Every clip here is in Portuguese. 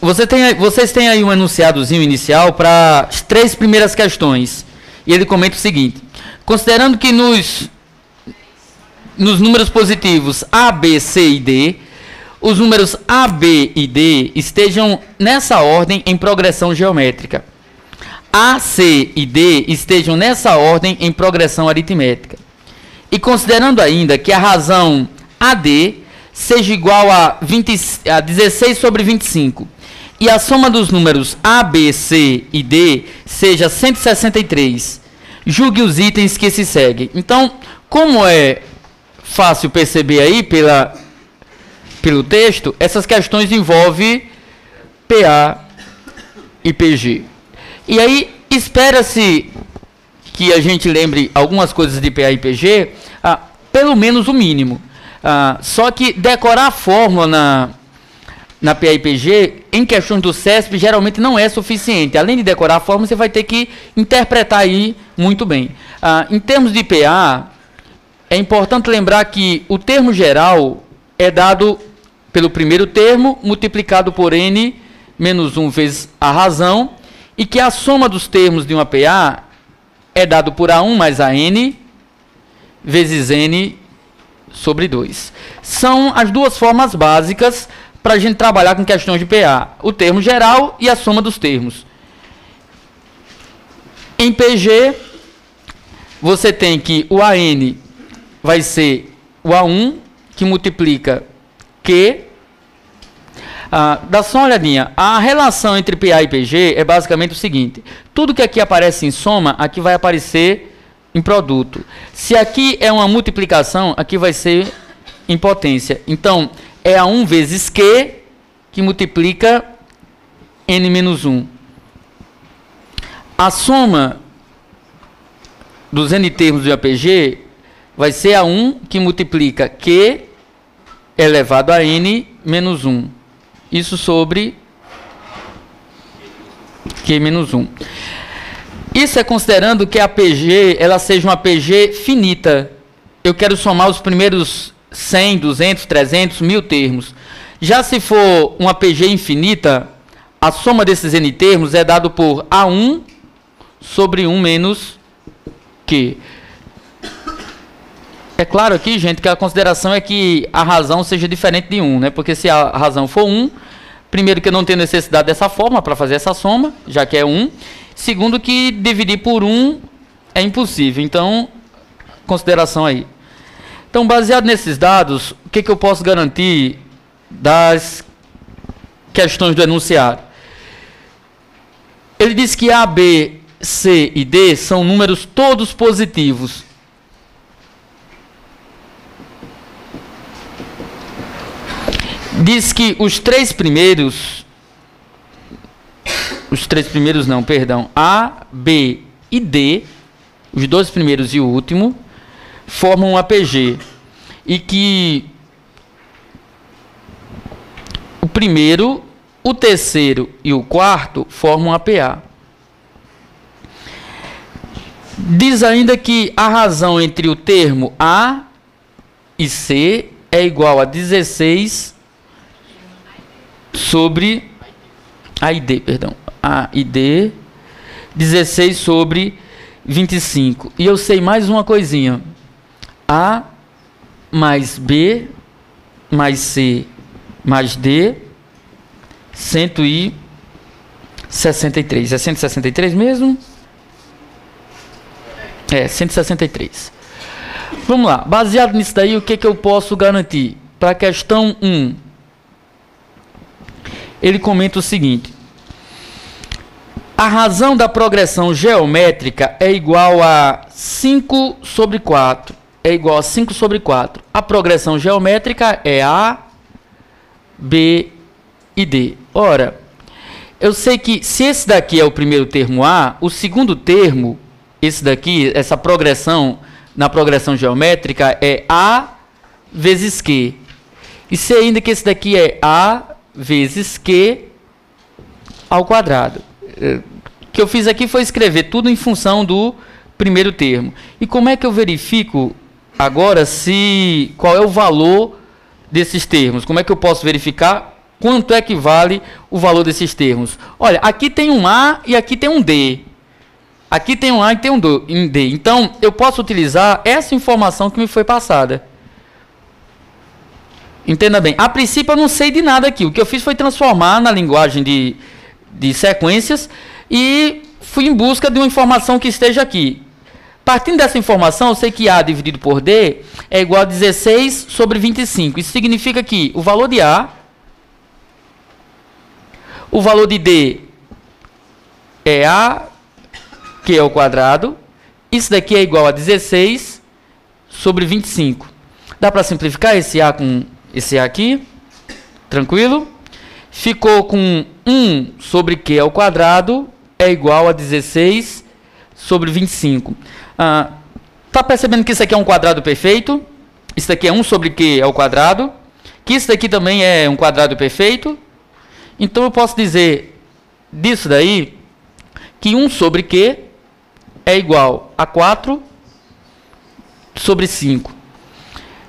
vocês têm aí um enunciadozinho inicial para as 3 primeiras questões. E ele comenta o seguinte: considerando que nos números positivos A, B, C e D, os números A, B e D estejam nessa ordem em progressão geométrica. A, C e D estejam nessa ordem em progressão aritmética. E considerando ainda que a razão AD seja igual a 16 sobre 25 e a soma dos números A, B, C e D seja 163, julgue os itens que se seguem. Então, como é fácil perceber aí pelo texto, essas questões envolvem PA e PG. E aí, espera-se que a gente lembre algumas coisas de PA e PG, pelo menos o mínimo. Só que decorar a fórmula na PA e PG, em questões do CESP, geralmente não é suficiente. Além de decorar a fórmula, você vai ter que interpretar aí muito bem. Em termos de PA, é importante lembrar que o termo geral é dado pelo primeiro termo, multiplicado por n menos 1 vezes a razão, e que a soma dos termos de uma PA é dado por A1 mais AN vezes N sobre 2. São as duas formas básicas para a gente trabalhar com questões de PA. O termo geral e a soma dos termos. Em PG, você tem que o AN vai ser o A1, que multiplica Q. Dá só uma olhadinha. A relação entre PA e PG é basicamente o seguinte: tudo que aqui aparece em soma, aqui vai aparecer em produto. Se aqui é uma multiplicação, aqui vai ser em potência. Então, é A1 vezes Q, que multiplica N menos 1. A soma dos N termos do APG vai ser A1, que multiplica Q elevado a N menos 1. Isso sobre Q menos 1. Isso é considerando que a PG ela seja uma PG finita. Eu quero somar os primeiros 100, 200, 300, 1000 termos. Já se for uma PG infinita, a soma desses N termos é dado por A1 sobre 1 menos Q. É claro aqui, gente, que a consideração é que a razão seja diferente de 1, né? Porque se a razão for 1, primeiro que eu não tenho necessidade dessa forma para fazer essa soma, já que é 1. Segundo que dividir por 1 é impossível. Então, consideração aí. Então, baseado nesses dados, o que eu posso garantir das questões do enunciado? Ele diz que A, B, C e D são números todos positivos. Diz que os três primeiros não, perdão, A, B e D, os dois primeiros e o último, formam um APG. E que o primeiro, o terceiro e o quarto formam um APA. Diz ainda que a razão entre o termo A e C é igual a 16 sobre A e D, perdão. A e D, 16 sobre 25. E eu sei mais uma coisinha. A mais B mais C mais D, 163. É 163 mesmo? É, 163. Vamos lá. Baseado nisso daí, o que eu posso garantir? Para a questão 1, ele comenta o seguinte: a razão da progressão geométrica é igual a 5 sobre 4. É igual a 5 sobre 4. A progressão geométrica é A, B e D. Ora, eu sei que se esse daqui é o primeiro termo A, o segundo termo, esse daqui, essa progressão, na progressão geométrica, é A vezes Q. E sei ainda que esse daqui é A vezes Q ao quadrado. O que eu fiz aqui foi escrever tudo em função do primeiro termo. E como é que eu verifico agora qual é o valor desses termos? Como é que eu posso verificar quanto é que vale o valor desses termos. Olha, aqui tem um A e aqui tem um D. Aqui tem um A e tem um D. Então, eu posso utilizar essa informação que me foi passada. Entenda bem. A princípio, eu não sei de nada aqui. O que eu fiz foi transformar na linguagem de sequências e fui em busca de uma informação que esteja aqui. Partindo dessa informação, eu sei que A dividido por D é igual a 16 sobre 25. Isso significa que o valor de A, o valor de D é A, que é o quadrado. Isso daqui é igual a 16 sobre 25. Dá para simplificar esse A com esse A aqui? Tranquilo? Ficou com 1 sobre Q ao quadrado é igual a 16 sobre 25. Tá percebendo que isso aqui é um quadrado perfeito? Isso daqui é 1 sobre Q ao quadrado. Que isso daqui também é um quadrado perfeito. Então, eu posso dizer disso daí que 1 sobre Q é igual a 4 sobre 5.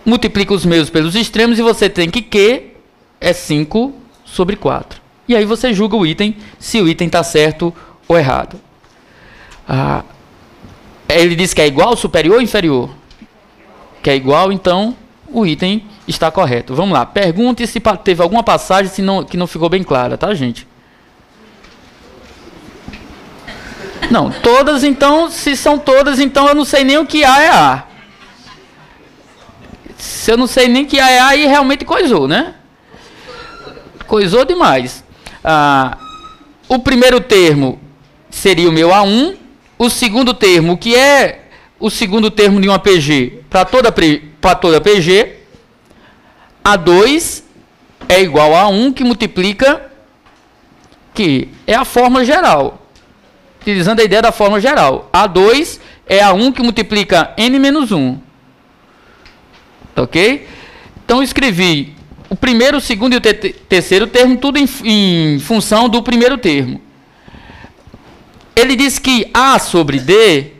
Multiplica os meios pelos extremos e você tem que Q é 5 sobre 4. E aí você julga o item, se o item está certo ou errado. Ele diz que é igual, superior ou inferior? Que é igual, então o item está correto. Vamos lá, pergunte se teve alguma passagem que não ficou bem clara, tá, gente? Não, todas, então, se são todas, então eu não sei nem o que A é A. Se eu não sei nem que A é A, aí realmente coisou, né? Coisou demais. O primeiro termo seria o meu A1. O segundo termo, que é o segundo termo de uma PG para toda PG, A2 é igual a 1 que multiplica, que é a fórmula geral. Utilizando a ideia da fórmula geral. A2 é a 1 que multiplica n menos 1. Ok? Então, eu escrevi o primeiro, o segundo e o terceiro termo, tudo em função do primeiro termo. Ele diz que A sobre D,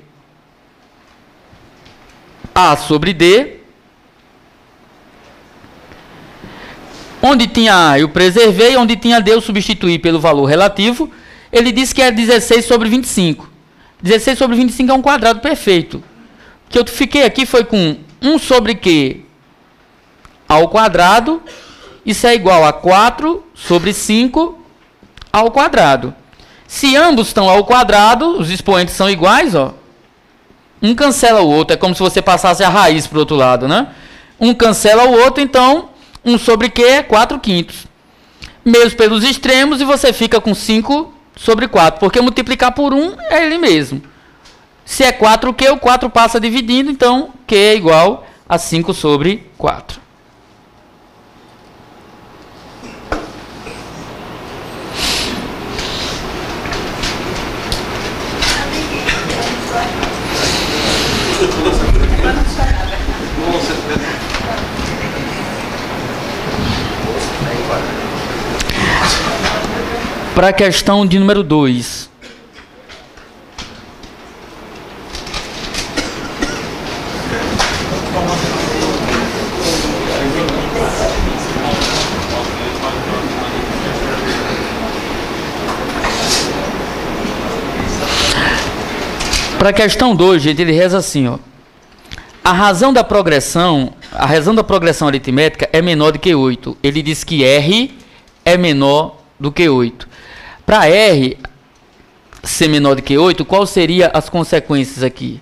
onde tinha A eu preservei, onde tinha D eu substituí pelo valor relativo. Ele diz que é 16 sobre 25. 16 sobre 25 é um quadrado perfeito. O que eu fiquei aqui foi com 1 sobre Q ao quadrado. Isso é igual a 4 sobre 5 ao quadrado. Se ambos estão ao quadrado, os expoentes são iguais, ó. Um cancela o outro, é como se você passasse a raiz para o outro lado, né? Um cancela o outro, então 1 sobre Q é 4/5. Meios pelos extremos e você fica com 5 sobre 4, porque multiplicar por 1 é ele mesmo. Se é 4Q, o 4 passa dividindo, então Q é igual a 5 sobre 4. Para a questão de número 2. Para a questão 2, gente, ele reza assim, ó. A razão da progressão aritmética é menor do que 8. Ele diz que R é menor do que 8. Para R ser menor do que 8, qual seria as consequências aqui?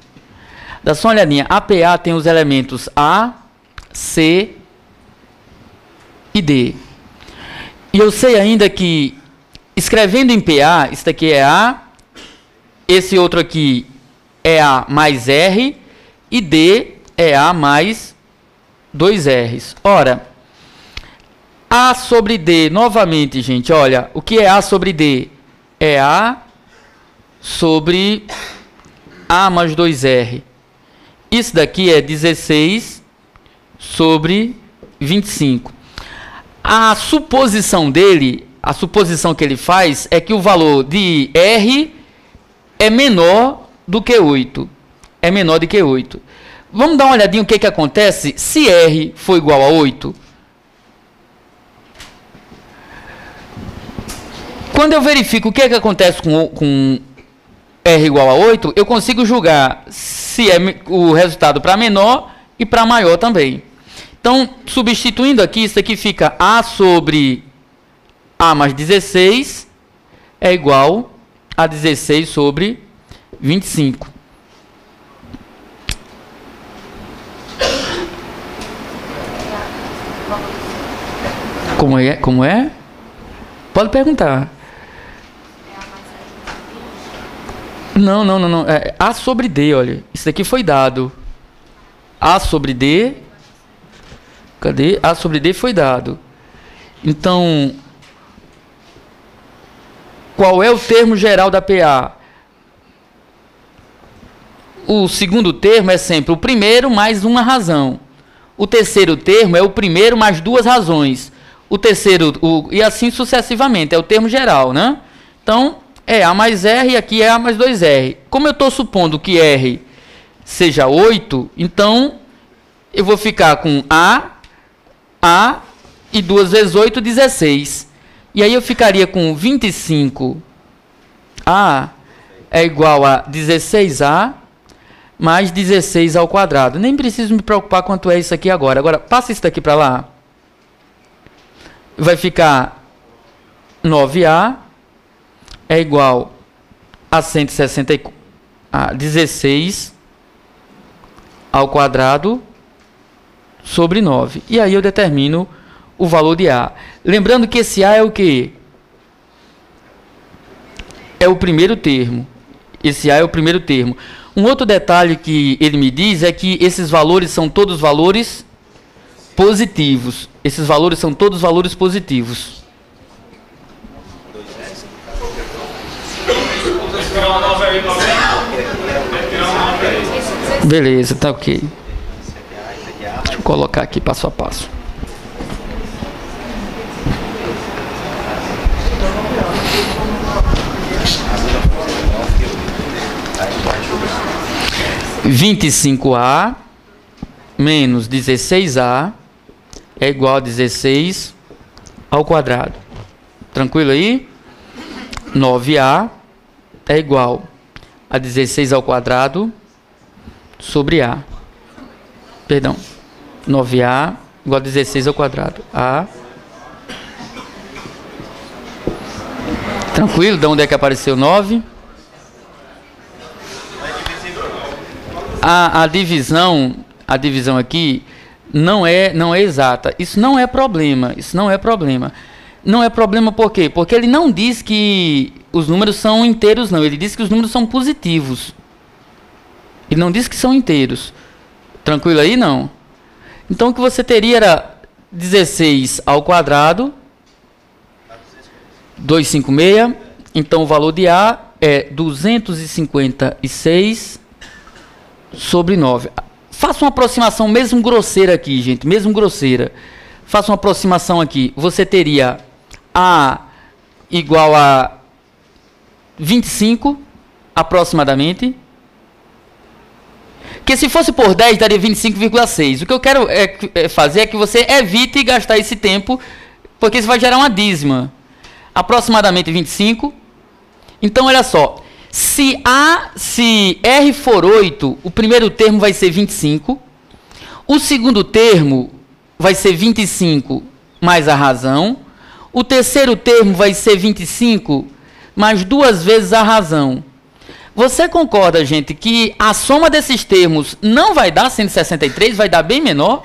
Dá só uma olhadinha. APA tem os elementos A, C e D. E eu sei ainda que, escrevendo em PA, isso daqui é A, esse outro aqui é A mais R, e D é A mais 2 R's. Ora, A sobre D, novamente, gente, olha, o que é A sobre D? É A sobre A mais 2R. Isso daqui é 16 sobre 25. A suposição dele, a suposição que ele faz é que o valor de R é menor do que 8. É menor do que 8. Vamos dar uma olhadinha o que acontece se R for igual a 8. Quando eu verifico o que é que acontece com R igual a 8, eu consigo julgar se é o resultado para menor e para maior também. Então, substituindo aqui, isso aqui fica A sobre A mais 16 é igual a 16 sobre 25. Como é? Como é? Pode perguntar. Não. É A sobre D, olha. Isso aqui foi dado. A sobre D. Cadê? A sobre D foi dado. Então, qual é o termo geral da PA? O segundo termo é sempre o primeiro mais uma razão. O terceiro termo é o primeiro mais duas razões. O terceiro, e assim sucessivamente, é o termo geral, né? Então, é A mais R e aqui é A mais 2R. Como eu estou supondo que R seja 8, então eu vou ficar com A e 2 vezes 8, 16. E aí eu ficaria com 25A é igual a 16A mais 16 ao quadrado. Nem preciso me preocupar quanto é isso aqui agora. Agora, passa isso daqui para lá. Vai ficar 9A é igual a 16 ao quadrado sobre 9. E aí eu determino o valor de A. Lembrando que esse A é o quê? É o primeiro termo. Esse A é o primeiro termo. Um outro detalhe que ele me diz é que esses valores são todos valores positivos. Esses valores são todos valores positivos. Beleza, tá ok. Deixa eu colocar aqui passo a passo. Vinte e cinco A menos 16A é igual a 16 ao quadrado. Tranquilo aí? 9A é igual a 16 ao quadrado sobre A. Perdão. 9A igual a 16 ao quadrado. A. Tranquilo? De onde é que apareceu 9? A divisão aqui não é exata. Isso não é problema. Isso não é problema. Não é problema por quê? Porque ele não diz que os números são inteiros, não. Ele diz que os números são positivos. Ele não diz que são inteiros. Tranquilo aí? Não. Então, o que você teria era 16 ao quadrado, 256. Então, o valor de A é 256 sobre 9. Faça uma aproximação mesmo grosseira aqui, gente. Mesmo grosseira. Faça uma aproximação aqui. Você teria A igual a 25, aproximadamente. Que se fosse por 10, daria 25,6. O que eu quero fazer é que você evite gastar esse tempo, porque isso vai gerar uma dízima. Aproximadamente 25. Então, olha só. Se R for 8, o primeiro termo vai ser 25. O segundo termo vai ser 25 mais a razão. O terceiro termo vai ser 25 mais 2 vezes a razão. Você concorda, gente, que a soma desses termos não vai dar 163, vai dar bem menor?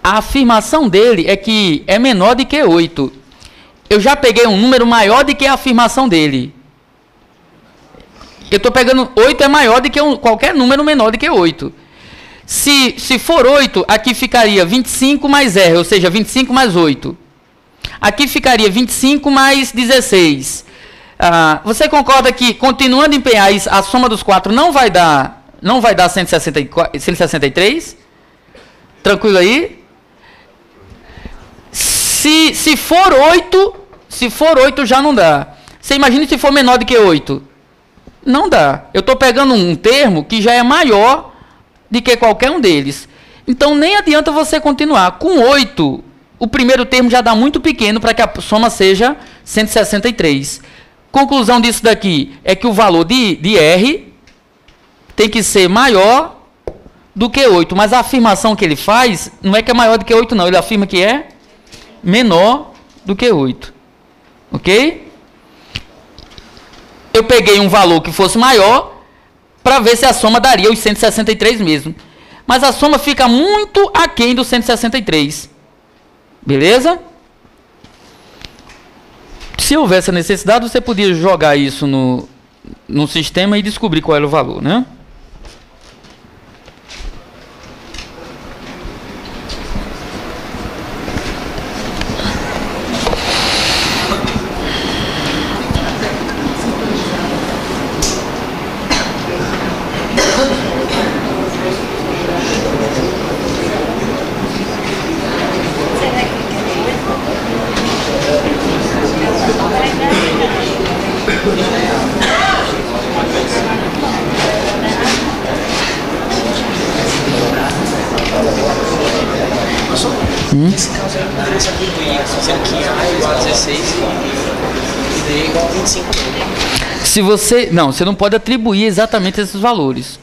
A afirmação dele é que é menor do que 8. Eu já peguei um número maior do que a afirmação dele. Eu estou pegando 8 é maior do que qualquer número menor do que 8. Se for 8, aqui ficaria 25 mais R, ou seja, 25 mais 8. Aqui ficaria 25 mais 16. Você concorda que, continuando em PA, a soma dos 4 não vai dar 163? Tranquilo aí? Se for 8 já não dá. Você imagina se for menor do que 8? Não dá. Eu estou pegando um termo que já é maior do que qualquer um deles. Então, nem adianta você continuar. Com 8, o primeiro termo já dá muito pequeno para que a soma seja 163. Conclusão disso daqui é que o valor de R tem que ser maior do que 8. Mas a afirmação que ele faz não é que é maior do que 8, não. Ele afirma que é menor do que 8. Ok? Eu peguei um valor que fosse maior para ver se a soma daria os 163 mesmo. Mas a soma fica muito aquém do 163. Beleza? Se houvesse a necessidade, você podia jogar isso no sistema e descobrir qual era o valor, né? Nesse caso aí, eu poderia se atribuir, sendo que A é igual a 16 e D é igual a 25. Se você... Não, você não pode atribuir exatamente esses valores.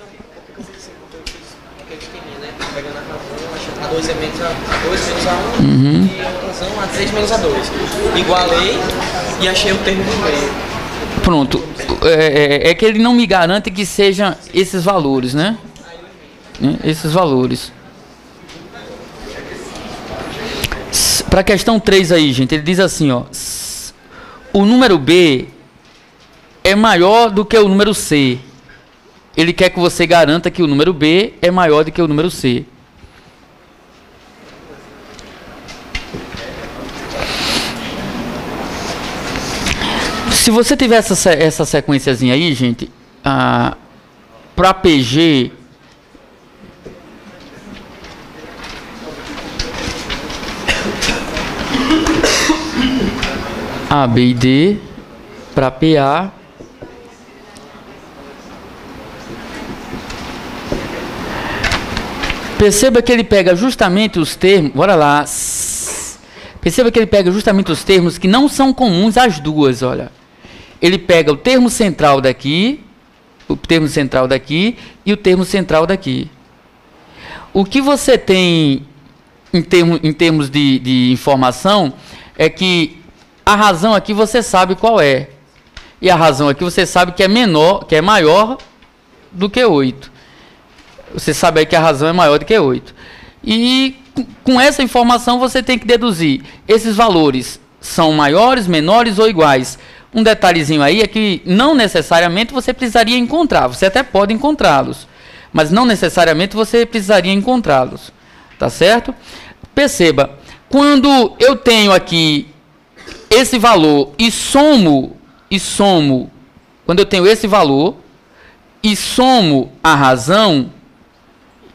Pegando a 2 é menos A1 e a razão A3 menos A2. Igualei e achei o termo do meio. Pronto. É que ele não me garante que sejam esses valores, né? Esses valores. Para a questão 3 aí, gente, ele diz assim, ó, o número B é maior do que o número C. Ele quer que você garanta que o número B é maior do que o número C. Se você tiver essa sequenciazinha aí, gente, para PG... A, B e D, para PA, perceba que ele pega justamente os termos, bora lá, perceba que ele pega justamente os termos que não são comuns às duas, olha. Ele pega o termo central daqui e o termo central daqui. O que você tem em termos de informação é que a razão aqui você sabe qual é. E a razão aqui você sabe que é menor, que é maior do que 8. Você sabe aí que a razão é maior do que 8. E com essa informação você tem que deduzir. Esses valores são maiores, menores ou iguais. Um detalhezinho aí é que não necessariamente você precisaria encontrar. Você até pode encontrá-los, mas não necessariamente você precisaria encontrá-los. Tá certo? Perceba, quando eu tenho aqui esse valor e somo, quando eu tenho esse valor e somo a razão,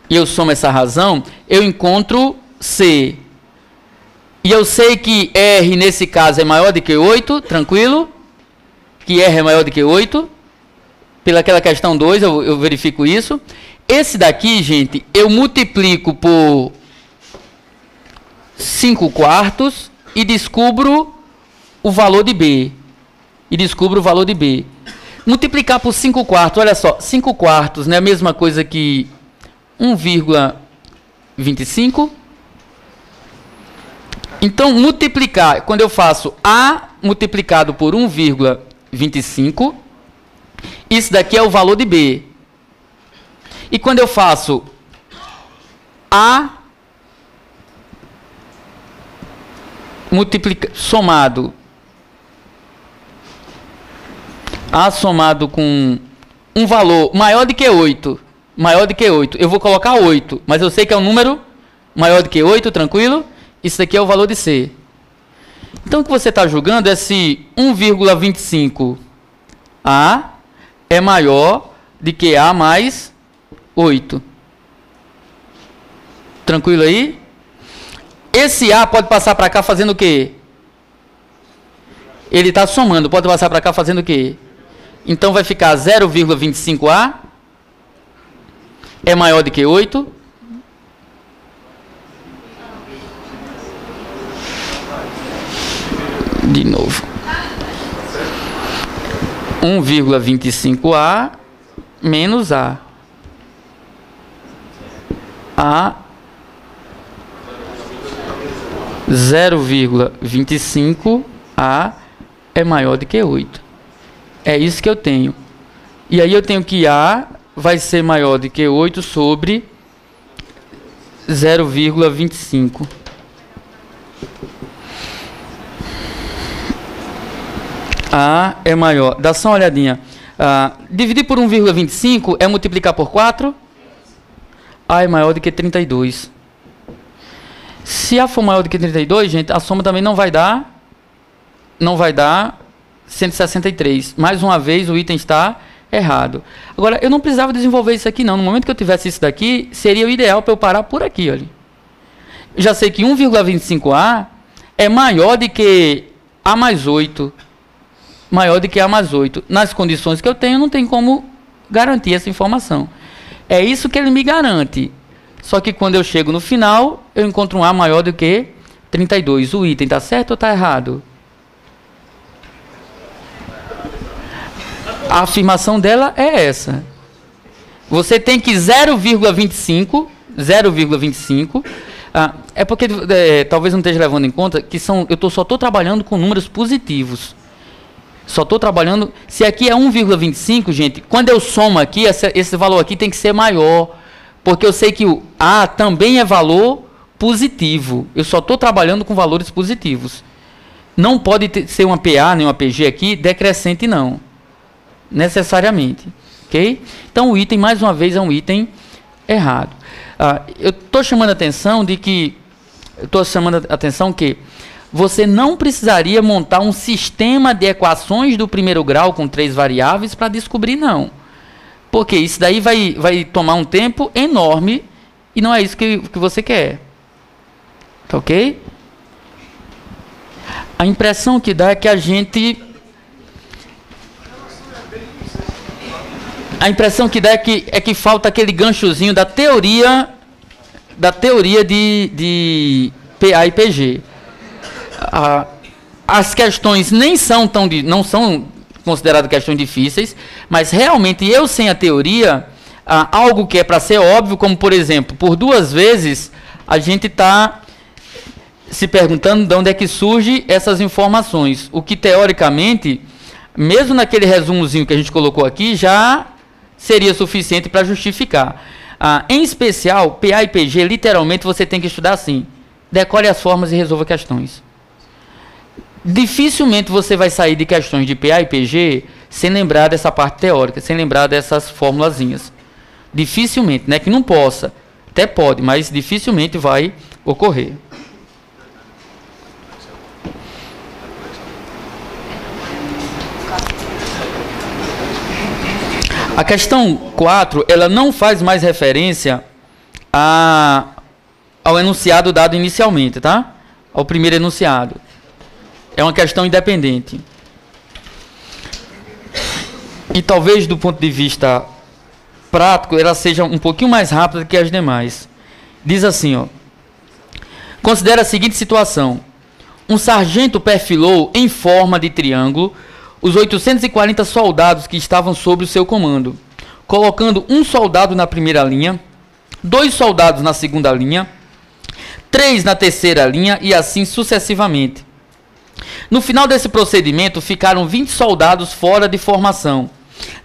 e eu somo essa razão, eu encontro C. E eu sei que R nesse caso é maior do que 8, tranquilo? Que R é maior do que 8. Pelaquela questão 2 eu verifico isso. Esse daqui, gente, eu multiplico por 5/4 e descubro o valor de B. Multiplicar por 5/4, olha só, 5/4 não é a mesma coisa que 1,25. Então, multiplicar, quando eu faço A multiplicado por 1,25, isso daqui é o valor de B. E quando eu faço A somado com um valor maior do que 8, eu vou colocar 8, mas eu sei que é um número maior do que 8, tranquilo? Isso daqui é o valor de C. Então, o que você está julgando é se 1,25A é maior do que A mais 8. Tranquilo aí? Esse A pode passar para cá fazendo o quê? Ele está somando, pode passar para cá fazendo o quê? Então, vai ficar 0,25A é maior do que 8. De novo. 1,25A menos A. A 0,25A é maior do que 8. É isso que eu tenho. E aí eu tenho que A vai ser maior do que 8 sobre 0,25. A é maior. Dá só uma olhadinha. Dividir por 1,25 é multiplicar por 4. A é maior do que 32. Se A for maior do que 32, gente, a soma também não vai dar 163. Mais uma vez, o item está errado. Agora, eu não precisava desenvolver isso aqui, não. No momento que eu tivesse isso daqui, seria o ideal para eu parar por aqui, olha. Eu já sei que 1,25A é maior do que A mais 8. Maior do que A mais 8. Nas condições que eu tenho, não tem como garantir essa informação. É isso que ele me garante. Só que quando eu chego no final, eu encontro um A maior do que 32. O item está certo ou está errado? A afirmação dela é essa. Você tem que 0,25. É porque talvez não esteja levando em conta que eu só estou trabalhando com números positivos. Só estou trabalhando... Se aqui é 1,25, gente, quando eu somo aqui, esse valor aqui tem que ser maior. Porque eu sei que o A também é valor positivo. Eu só estou trabalhando com valores positivos. Não pode ser uma PA nem uma PG aqui decrescente, não. Necessariamente. Ok? Então, o item, mais uma vez, é um item errado. Eu estou chamando a atenção que você não precisaria montar um sistema de equações do primeiro grau com 3 variáveis para descobrir, não. Porque isso daí vai tomar um tempo enorme e não é isso que você quer. Tá ok? A impressão que dá é que é que falta aquele ganchozinho da teoria de PA e PG. As questões não são consideradas questões difíceis, mas realmente eu sem a teoria, algo que é para ser óbvio, como por exemplo, por 2 vezes a gente está se perguntando de onde é que surgem essas informações, o que teoricamente, mesmo naquele resumozinho que a gente colocou aqui, já seria suficiente para justificar. Em especial, PA e PG, literalmente você tem que estudar assim: decore as formas e resolva questões. Dificilmente você vai sair de questões de PA e PG sem lembrar dessa parte teórica, sem lembrar dessas formulazinhas. Dificilmente, não é que não possa, até pode, mas dificilmente vai ocorrer. A questão 4, ela não faz mais referência ao enunciado dado inicialmente, tá? Ao primeiro enunciado. É uma questão independente. E talvez do ponto de vista prático, ela seja um pouquinho mais rápida que as demais. Diz assim, ó: considera a seguinte situação. Um sargento perfilou em forma de triângulo os 840 soldados que estavam sob o seu comando, colocando um soldado na primeira linha, 2 soldados na segunda linha, 3 na terceira linha e assim sucessivamente. No final desse procedimento, ficaram 20 soldados fora de formação.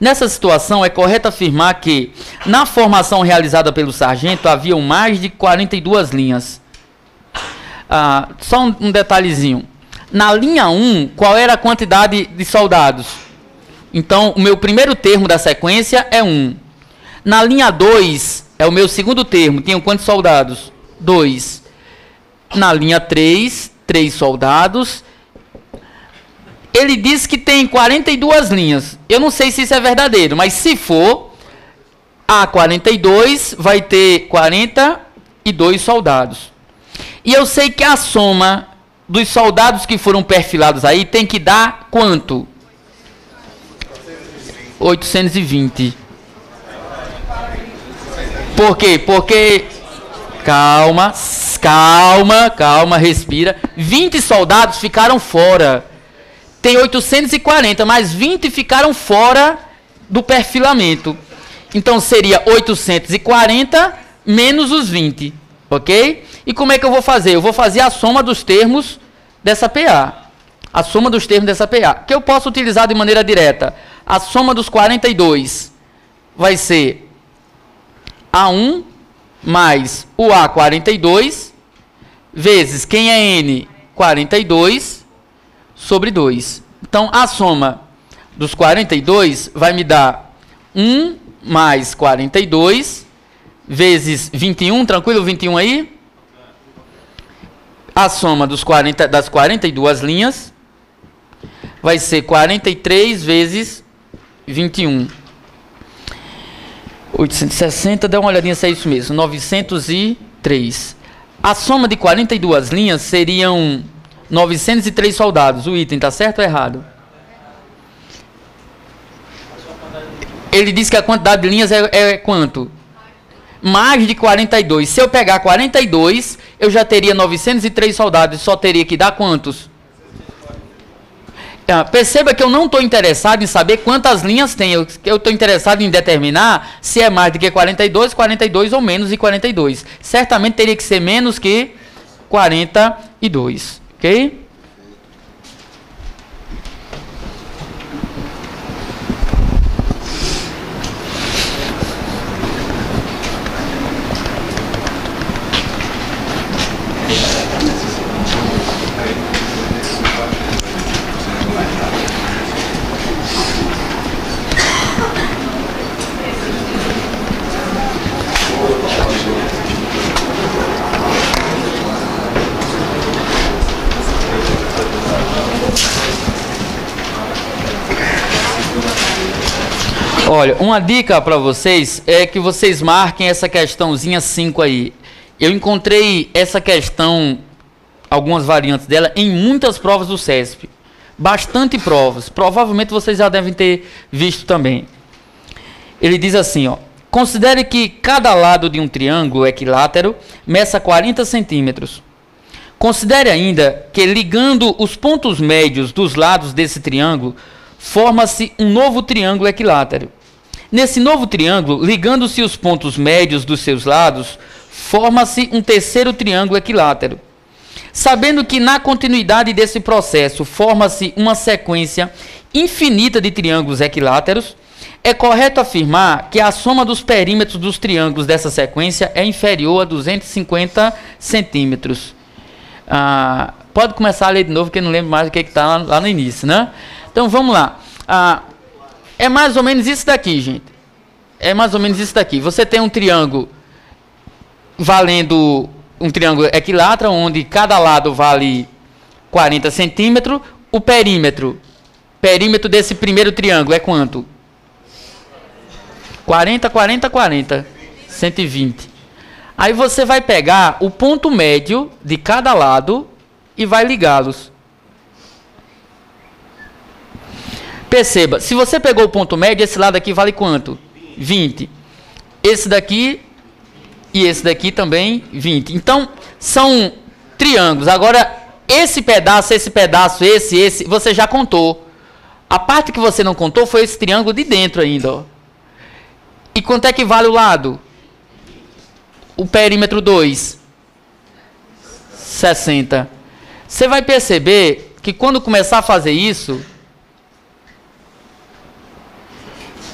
Nessa situação, é correto afirmar que, na formação realizada pelo sargento, haviam mais de 42 linhas. Só um detalhezinho. Na linha 1, qual era a quantidade de soldados? Então, o meu primeiro termo da sequência é 1. Na linha 2, é o meu segundo termo. Tinham quantos soldados? 2. Na linha 3, 3 soldados. Ele diz que tem 42 linhas. Eu não sei se isso é verdadeiro, mas se for, a 42 vai ter 42 soldados. E eu sei que a soma dos soldados que foram perfilados aí tem que dar quanto? 820. Por quê? Porque... Calma, respira. 20 soldados ficaram fora. tem 840, mas 20 ficaram fora do perfilamento. Então seria 840 menos os 20, ok? E como é que eu vou fazer? Eu vou fazer a soma dos termos dessa PA. A soma dos termos dessa PA, que eu posso utilizar de maneira direta. A soma dos 42 vai ser A1 mais o A42 vezes quem é N, 42 sobre 2. Então, a soma dos 42 vai me dar 1 mais 42 vezes 21, tranquilo? 21 aí? A soma das 42 linhas vai ser 43 vezes 21. 860, dá uma olhadinha se é isso mesmo. 903. A soma de 42 linhas seriam 903 soldados. O item está certo ou errado? Ele diz que a quantidade de linhas é quanto? Mais de 42. Se eu pegar 42, eu já teria 903 soldados. Só teria que dar quantos? Perceba que eu não estou interessado em saber quantas linhas tem. Eu estou interessado em determinar se é mais do que 42, 42 ou menos de 42. Certamente teria que ser menos que 42. Ok? Olha, uma dica para vocês é que vocês marquem essa questãozinha 5 aí. Eu encontrei essa questão, algumas variantes dela, em muitas provas do CESP. Bastante provas. Provavelmente vocês já devem ter visto também. Ele diz assim, ó. Considere que cada lado de um triângulo equilátero meça 40 centímetros. Considere ainda que ligando os pontos médios dos lados desse triângulo, forma-se um novo triângulo equilátero. Nesse novo triângulo, ligando-se os pontos médios dos seus lados, forma-se um terceiro triângulo equilátero. Sabendo que na continuidade desse processo forma-se uma sequência infinita de triângulos equiláteros, é correto afirmar que a soma dos perímetros dos triângulos dessa sequência é inferior a 250 centímetros. Pode começar a ler de novo, porque eu não lembro mais o que está lá no início, né? Então vamos lá. É mais ou menos isso daqui, gente. É mais ou menos isso daqui. Você tem um triângulo valendo um triângulo equilátero, onde cada lado vale 40 centímetros. O perímetro desse primeiro triângulo é quanto? 40, 40, 40. 120. Aí você vai pegar o ponto médio de cada lado e vai ligá-los. Perceba, se você pegou o ponto médio, esse lado aqui vale quanto? 20. Esse daqui e esse daqui também 20. Então, são triângulos. Agora, esse pedaço, esse, você já contou. A parte que você não contou foi esse triângulo de dentro ainda, ó. E quanto é que vale o lado? O perímetro 2. 60. Você vai perceber que quando começar a fazer isso,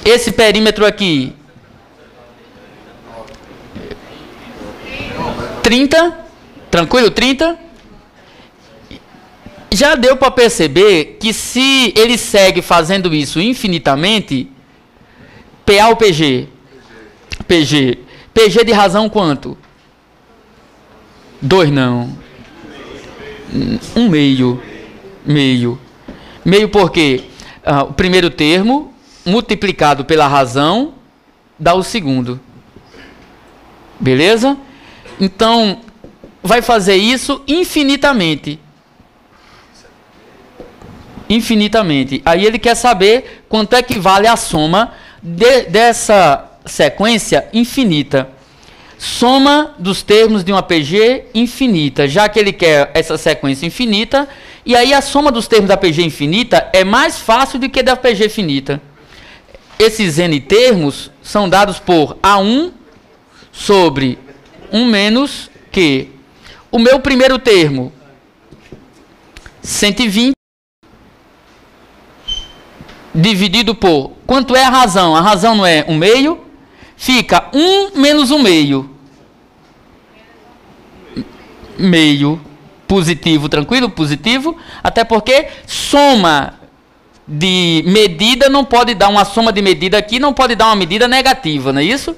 esse perímetro aqui, 30, tranquilo, 30. Já deu para perceber que se ele segue fazendo isso infinitamente, PA ou PG? PG. PG de razão quanto? 2 não. 1 meio. Meio. Meio porque o primeiro termo multiplicado pela razão dá o segundo. Beleza? Então, vai fazer isso infinitamente. Infinitamente. Aí ele quer saber quanto é que vale a soma dessa sequência infinita. Soma dos termos de uma PG infinita. Já que ele quer essa sequência infinita, E aí a soma dos termos da PG infinita é mais fácil do que da PG finita. Esses N termos são dados por A1 sobre 1 menos Q. O meu primeiro termo, 120, dividido por... Quanto é a razão? A razão não é 1 meio? Fica 1 menos 1 meio. Meio. Positivo, tranquilo? Positivo. Até porque soma de medida não pode dar uma soma de medida aqui, não pode dar uma medida negativa, não é isso?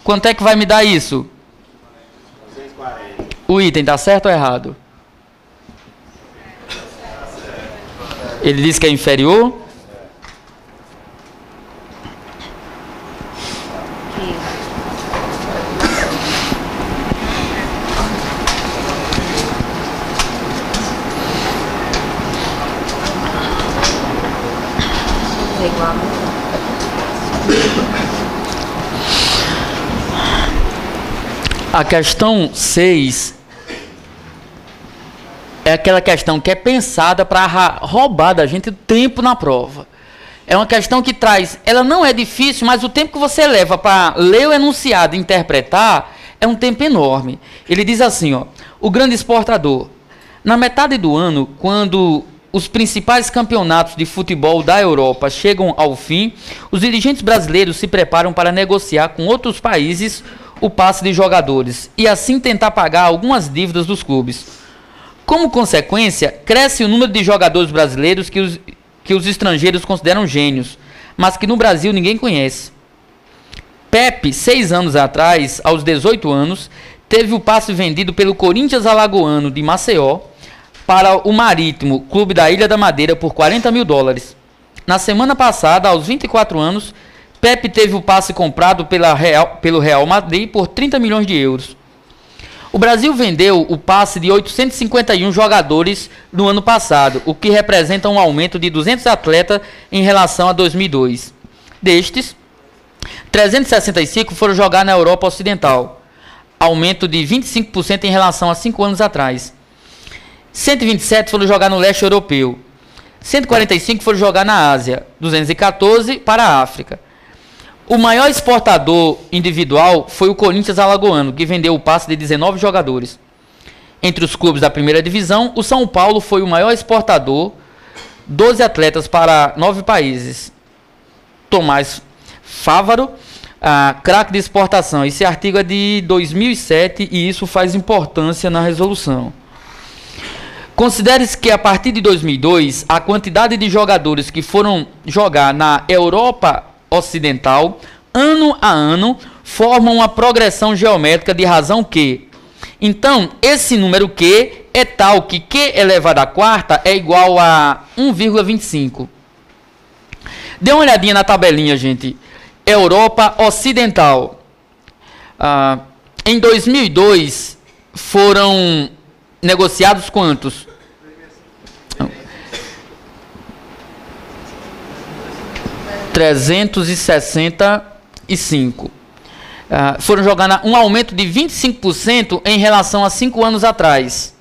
Quanto é que vai me dar isso? 240. O item está certo ou errado? Ele diz que é inferior. A questão 6 é aquela questão que é pensada para roubar da gente o tempo na prova. É uma questão que traz... Ela não é difícil, mas o tempo que você leva para ler o enunciado e interpretar é um tempo enorme. Ele diz assim, ó, o grande exportador. Na metade do ano, quando os principais campeonatos de futebol da Europa chegam ao fim, os dirigentes brasileiros se preparam para negociar com outros países o passe de jogadores e assim tentar pagar algumas dívidas dos clubes. Como consequência, cresce o número de jogadores brasileiros que os estrangeiros consideram gênios, mas que no Brasil ninguém conhece. Pepe, 6 anos atrás, aos 18 anos, teve o passe vendido pelo Corinthians Alagoano de Maceió para o Marítimo, clube da Ilha da Madeira, por $40 mil. Na semana passada, aos 24 anos, Pepe teve o passe comprado pelo Real Madrid por 30 milhões de euros. O Brasil vendeu o passe de 851 jogadores no ano passado, o que representa um aumento de 200 atletas em relação a 2002. Destes, 365 foram jogar na Europa Ocidental, aumento de 25% em relação a 5 anos atrás. 127 foram jogar no leste europeu. 145 foram jogar na Ásia, 214 para a África. O maior exportador individual foi o Corinthians Alagoano, que vendeu o passe de 19 jogadores. Entre os clubes da primeira divisão, o São Paulo foi o maior exportador, 12 atletas para 9 países. Tomás Fávaro, craque de exportação. Esse artigo é de 2007 e isso faz importância na resolução. Considere-se que a partir de 2002, a quantidade de jogadores que foram jogar na Europa Ocidental, ano a ano, formam uma progressão geométrica de razão que. Então, esse número Q é tal que Q elevado à quarta é igual a 1,25. Dê uma olhadinha na tabelinha, gente. Europa Ocidental. Em 2002, foram negociados quantos? 365. Foram jogar um aumento de 25% em relação a 5 anos atrás.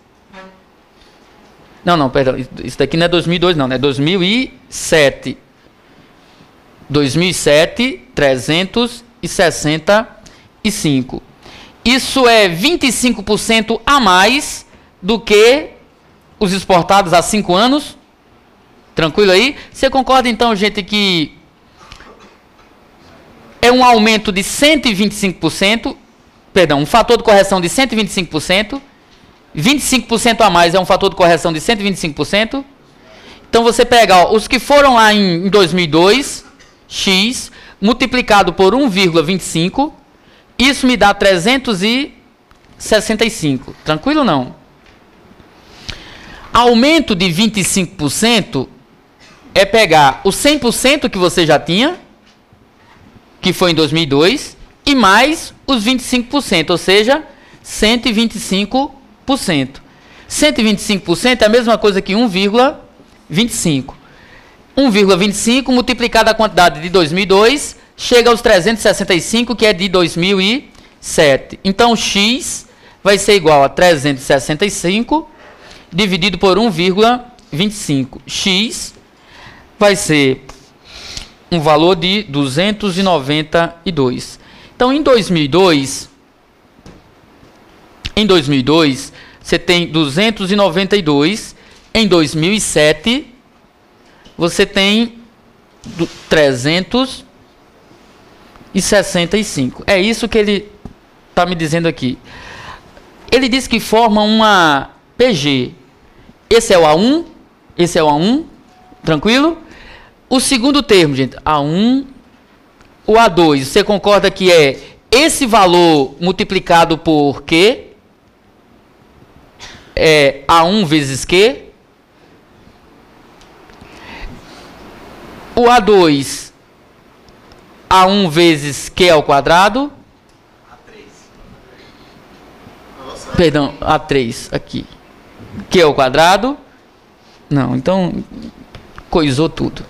Não, perdão. Isso daqui não é 2002, não. É 2007. 2007, 365. Isso é 25% a mais do que os exportados há 5 anos. Tranquilo aí? Você concorda então, gente, que é um aumento de 125%, perdão, um fator de correção de 125%, 25% a mais é um fator de correção de 125%. Então você pega os que foram lá em 2002, x, multiplicado por 1,25, isso me dá 365. Tranquilo ou não? Aumento de 25% é pegar o 100% que você já tinha, que foi em 2002, e mais os 25%, ou seja, 125%. 125% é a mesma coisa que 1,25. 1,25 multiplicado a quantidade de 2002, chega aos 365, que é de 2007. Então, x vai ser igual a 365 dividido por 1,25. X vai ser um valor de 292. Então, em 2002, você tem 292. Em 2007, você tem 365. É isso que ele está me dizendo aqui. Ele diz que forma uma PG. Esse é o A1. Esse é o A1. Tranquilo? O segundo termo, gente, A1. O A2, você concorda que é esse valor multiplicado por Q? É A1 vezes Q. O A2, A1 vezes Q ao quadrado. Perdão, A3, aqui. Q ao quadrado. Não, então, coisou tudo.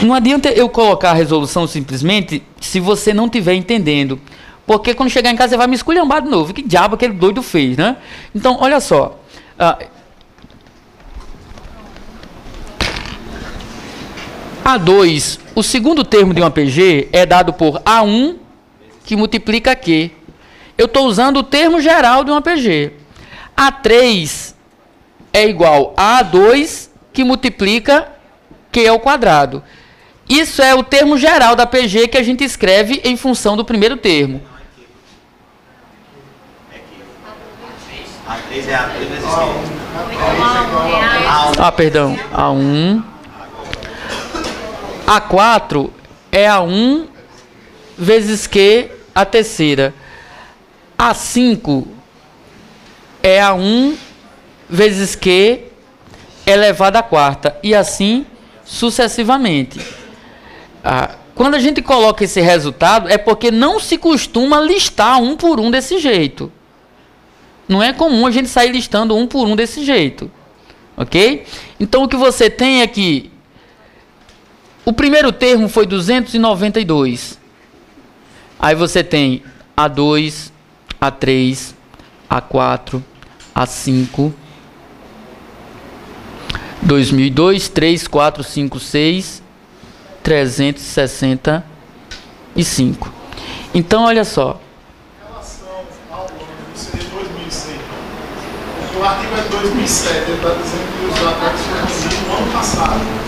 Não adianta eu colocar a resolução simplesmente se você não estiver entendendo. Porque quando chegar em casa você vai me esculhambar de novo. Que diabo aquele doido fez, né? Então, olha só. A2, o segundo termo de uma PG é dado por A1 que multiplica Q. Eu estou usando o termo geral de uma PG. A3 é igual a A2 que multiplica Q ao quadrado. Isso é o termo geral da PG que a gente escreve em função do primeiro termo. A3 é A3 vezes Q. Perdão. A1. A4 é A1 vezes Q a terceira. A5 é A1 vezes Q elevado à quarta. E assim sucessivamente. Quando a gente coloca esse resultado, é porque não se costuma listar um por um desse jeito. Não é comum a gente sair listando um por um desse jeito. Ok? Então, o que você tem é que o primeiro termo foi 292. Aí você tem A2, A3, A4, A5, 2002, 3, 4, 5, 6, 365. Então, olha só. Em relação ao ano, seria 2006. O artigo é de 2007, ele está dizendo que os ataques foram no ano passado.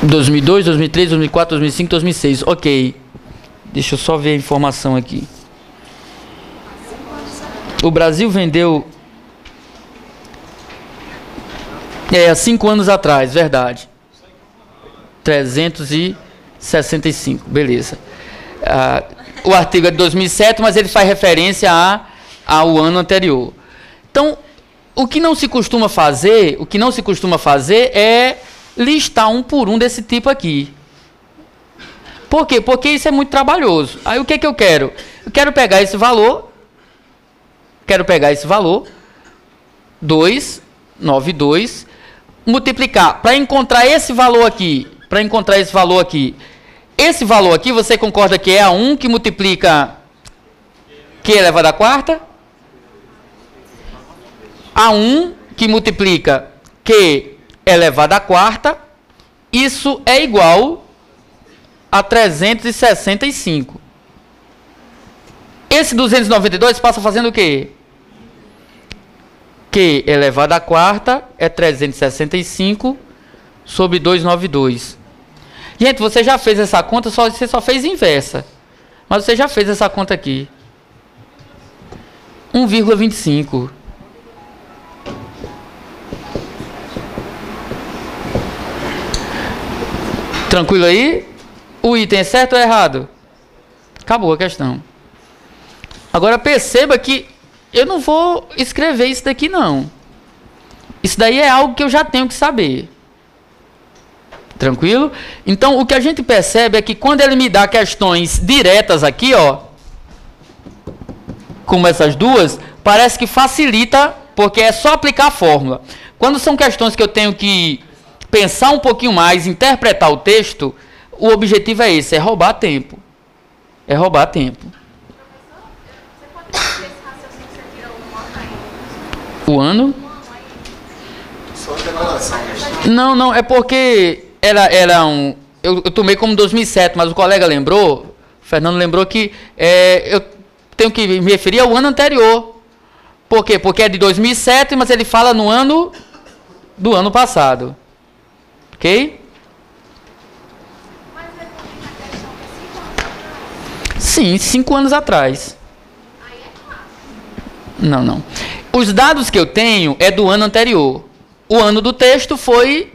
2002, 2003, 2004, 2005, 2006. Ok. Deixa eu só ver a informação aqui. O Brasil vendeu... há 5 anos atrás, verdade. 365, beleza. O artigo é de 2007, mas ele faz referência ao ano anterior. Então, o que não se costuma fazer é listar um por um desse tipo aqui. Por quê? Porque isso é muito trabalhoso. Aí o que é que eu quero? Eu quero pegar esse valor. 292, multiplicar para encontrar esse valor aqui. Esse valor aqui, você concorda que é A1 que multiplica Q elevado à quarta? A1 que multiplica Q elevado à quarta, isso é igual a 365. Esse 292 passa fazendo o quê? Q elevado à quarta é 365 sobre 292. Gente, você já fez essa conta, você só fez inversa. Mas você já fez essa conta aqui. 1,25. Tranquilo aí? O item é certo ou errado? Acabou a questão. Agora perceba que eu não vou escrever isso daqui não. Isso daí é algo que eu já tenho que saber. Tranquilo? Então o que a gente percebe é que quando ele me dá questões diretas aqui, ó, como essas duas, parece que facilita, porque é só aplicar a fórmula. Quando são questões que eu tenho que pensar um pouquinho mais, interpretar o texto, o objetivo é esse, é roubar tempo. É roubar tempo. Você pode fazer esse raciocínio O ano? Só a declaração. Não, é porque era um... Eu tomei como 2007, mas o colega lembrou, o Fernando lembrou que eu tenho que me referir ao ano anterior. Por quê? Porque é de 2007, mas ele fala no ano do ano passado. Ok? Mas ele não tem a questão de 5 anos. Sim, 5 anos atrás. Aí é claro. Não. Os dados que eu tenho é do ano anterior. O ano do texto foi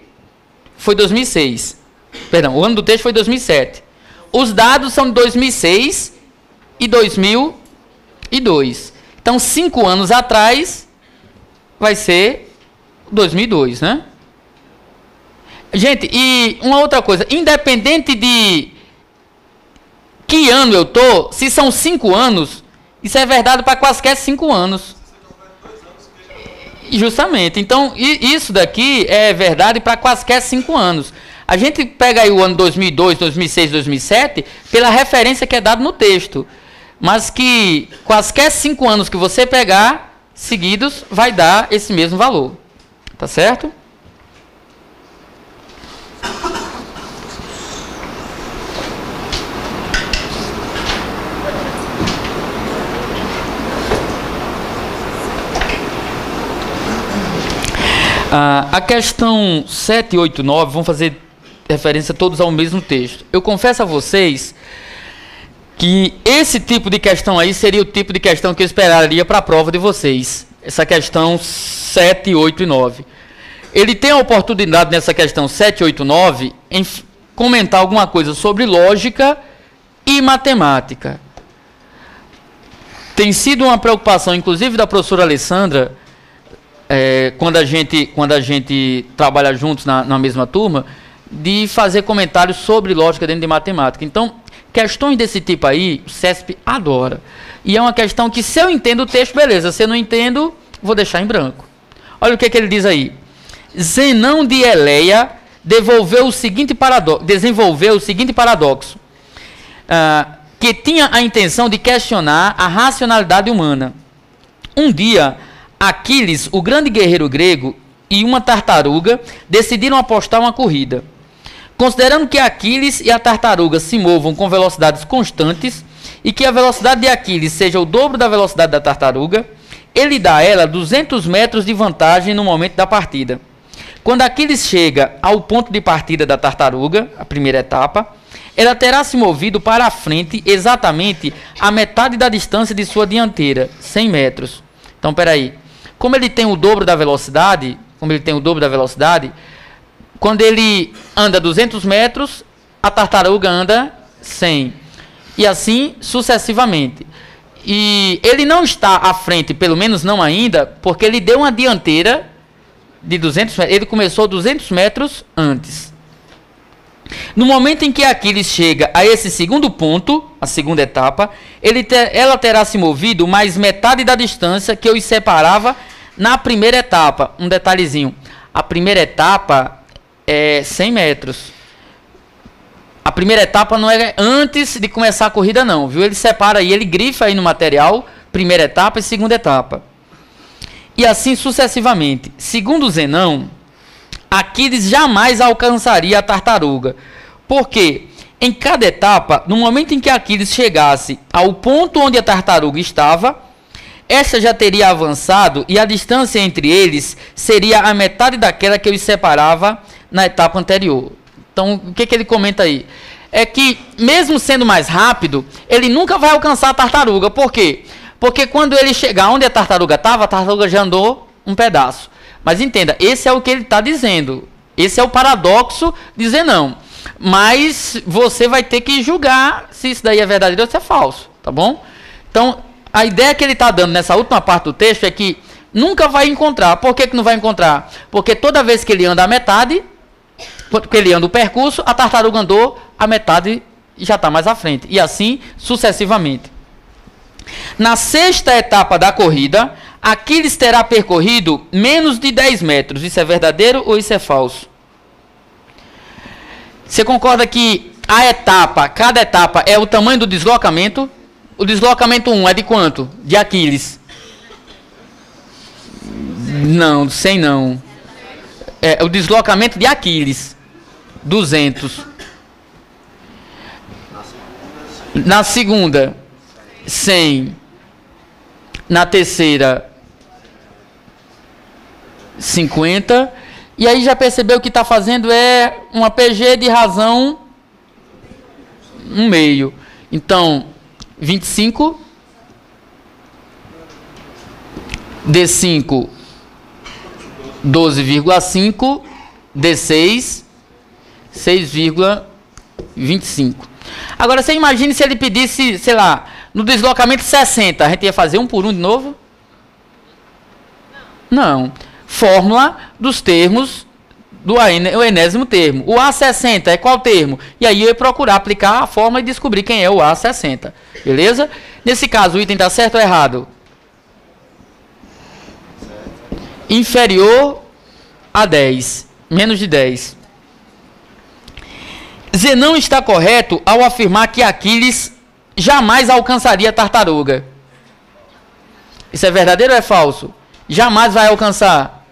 2006. Perdão, o ano do texto foi 2007. Os dados são de 2006 e 2002. Então, 5 anos atrás vai ser 2002, né? Gente, e uma outra coisa, independente de que ano eu tô, se são 5 anos, isso é verdade para quaisquer 5 anos. Justamente. Então, isso daqui é verdade para quaisquer 5 anos. A gente pega aí o ano 2002, 2006, 2007 pela referência que é dada no texto. Mas que quaisquer 5 anos que você pegar seguidos vai dar esse mesmo valor. Tá certo? A questão 7 e 8 e 9 vão fazer referência todos ao mesmo texto. Eu confesso a vocês que esse tipo de questão aí seria o tipo de questão que eu esperaria para a prova de vocês. Essa questão 7, 8 e 9. Ele tem a oportunidade nessa questão 7, 8 e 9 em comentar alguma coisa sobre lógica e matemática. Tem sido uma preocupação, inclusive, da professora Alessandra, quando a gente trabalha juntos na mesma turma, de fazer comentários sobre lógica dentro de matemática. Então, questões desse tipo aí, o CESP adora. E é uma questão que, se eu entendo o texto, beleza. Se eu não entendo, vou deixar em branco. Olha o que ele diz aí. Zenão de Eleia desenvolveu o seguinte paradoxo, que tinha a intenção de questionar a racionalidade humana. Um dia, Aquiles, o grande guerreiro grego, e uma tartaruga decidiram apostar uma corrida. Considerando que Aquiles e a tartaruga se movam com velocidades constantes e que a velocidade de Aquiles seja o dobro da velocidade da tartaruga, ele dá a ela 200 metros de vantagem no momento da partida. Quando Aquiles chega ao ponto de partida da tartaruga, a primeira etapa, ela terá se movido para a frente exatamente a metade da distância de sua dianteira, 100 metros. Então, peraí. Como ele tem o dobro da velocidade, quando ele anda 200 metros, a tartaruga anda 100. E assim sucessivamente. E ele não está à frente, pelo menos não ainda, porque ele deu uma dianteira de 200 metros. Ele começou 200 metros antes. No momento em que Aquiles chega a esse segundo ponto, a segunda etapa, ela terá se movido mais metade da distância que os separava na primeira etapa. Um detalhezinho. A primeira etapa é 100 metros. A primeira etapa não é antes de começar a corrida, não, viu? Ele separa aí, ele grifa aí no material, primeira etapa e segunda etapa. E assim sucessivamente. Segundo Zenão, Aquiles jamais alcançaria a tartaruga. Porque em cada etapa, no momento em que Aquiles chegasse ao ponto onde a tartaruga estava, esta já teria avançado e a distância entre eles seria a metade daquela que os separava na etapa anterior. Então, o que ele comenta aí? É que, mesmo sendo mais rápido, ele nunca vai alcançar a tartaruga. Por quê? Porque quando ele chegar onde a tartaruga estava, a tartaruga já andou um pedaço. Mas entenda, esse é o que ele está dizendo. Esse é o paradoxo de Zenão. Mas você vai ter que julgar se isso daí é verdadeiro ou se é falso, tá bom? Então, a ideia que ele está dando nessa última parte do texto é que nunca vai encontrar. Por que não vai encontrar? Porque toda vez que ele anda a metade, porque ele anda o percurso, a tartaruga andou a metade e já está mais à frente. E assim sucessivamente. Na sexta etapa da corrida, Aquiles terá percorrido menos de 10 metros. Isso é verdadeiro ou isso é falso? Você concorda que cada etapa é o tamanho do deslocamento? O deslocamento 1 é de quanto? De Aquiles? Não, 100 não. É o deslocamento de Aquiles. 200. Na segunda, 100. Na terceira, 50. E aí já percebeu que está fazendo é uma PG de razão 1/2. Então, 25. D5, 12,5. D6, 6,25. Agora você imagine se ele pedisse, sei lá, no deslocamento 60, a gente ia fazer um por um de novo? Não. Fórmula dos termos do enésimo termo. O A60 é qual termo? E aí eu ia procurar aplicar a fórmula e descobrir quem é o A60. Beleza? Nesse caso, o item está certo ou errado? Inferior a 10. Menos de 10. Zenão está correto ao afirmar que Aquiles jamais alcançaria a tartaruga. Isso é verdadeiro ou é falso? Jamais vai alcançar.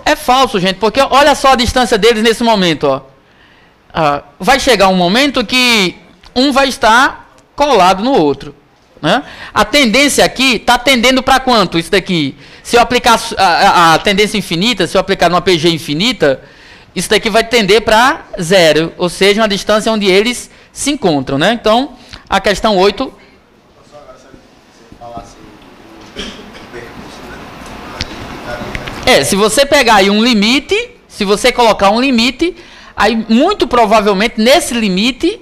É falso, gente, porque olha só a distância deles nesse momento. Ó. Vai chegar um momento que um vai estar colado no outro. Né? A tendência aqui está tendendo para quanto isso daqui? Se eu aplicar a tendência infinita, se eu aplicar numa PG infinita, isso daqui vai tender para 0, ou seja, uma distância onde eles se encontram. Né? Então, a questão 8... se você pegar aí um limite, se você colocar um limite, aí muito provavelmente nesse limite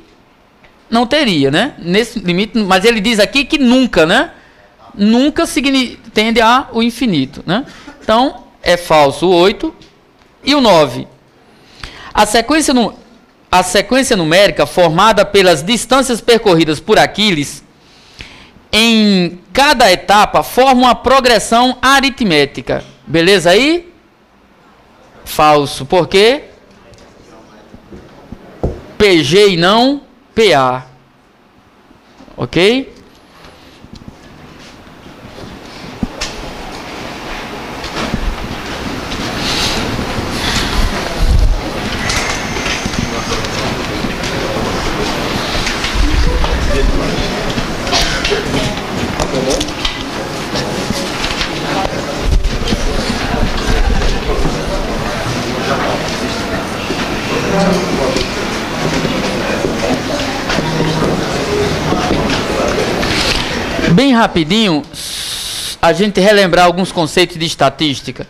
não teria, né? Nesse limite, mas ele diz aqui que nunca, né? Nunca tende ao infinito, né? Então, é falso o 8 e o 9. A sequência numérica formada pelas distâncias percorridas por Aquiles em cada etapa forma uma progressão aritmética. Beleza aí? Falso. Por quê? PG e não PA. Ok? Bem rapidinho, a gente relembrar alguns conceitos de estatística.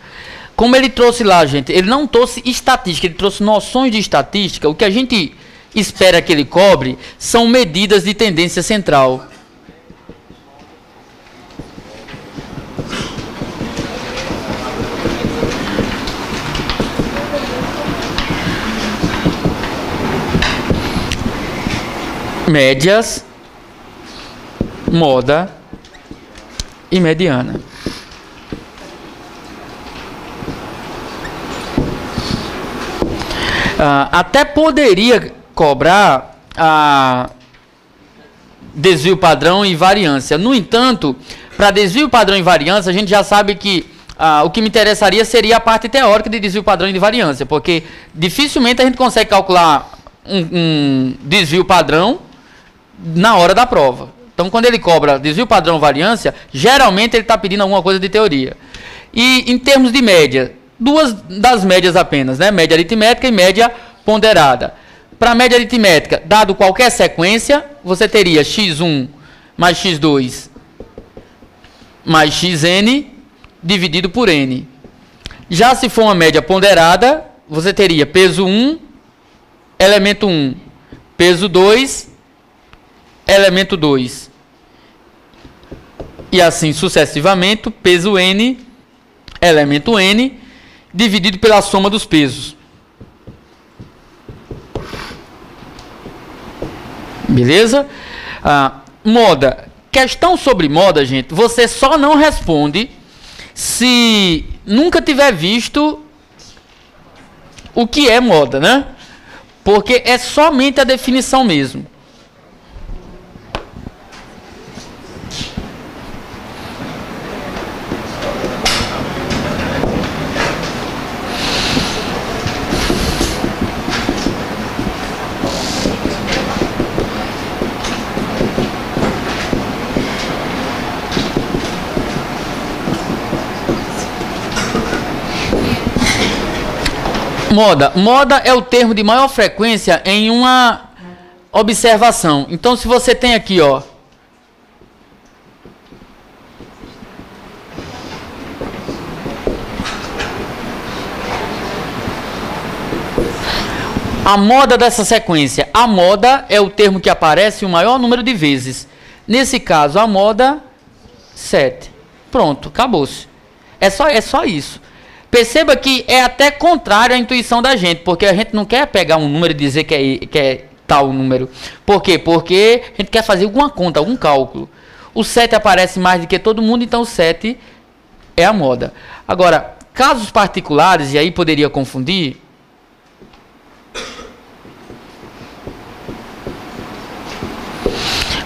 Como ele trouxe lá, gente, ele não trouxe estatística, ele trouxe noções de estatística. O que a gente espera que ele cobre são medidas de tendência central. Médias, moda e mediana. Até poderia cobrar desvio padrão e variância. No entanto, para desvio padrão e variância, a gente já sabe que o que me interessaria seria a parte teórica de desvio padrão e de variância, porque dificilmente a gente consegue calcular um desvio padrão na hora da prova. Então, quando ele cobra desvio padrão variância, geralmente ele está pedindo alguma coisa de teoria. E em termos de média, duas das médias apenas, né? Média aritmética e média ponderada. Para a média aritmética, dado qualquer sequência, você teria x1 mais x2 mais xn dividido por n. Já se for uma média ponderada, você teria peso 1, elemento 1, peso 2, elemento 2. E assim sucessivamente, peso n, elemento n, dividido pela soma dos pesos. Beleza? Moda. Questão sobre moda, gente, você só não responde se nunca tiver visto o que é moda, né? Porque é somente a definição mesmo. Moda. Moda é o termo de maior frequência em uma observação. Então, se você tem aqui, ó, a moda dessa sequência. A moda é o termo que aparece o maior número de vezes. Nesse caso, a moda 7. Pronto, acabou-se. É só isso. Perceba que é até contrário à intuição da gente, porque a gente não quer pegar um número e dizer que é tal número. Por quê? Porque a gente quer fazer alguma conta, algum cálculo. O 7 aparece mais do que todo mundo, então o 7 é a moda. Agora, casos particulares, e aí poderia confundir.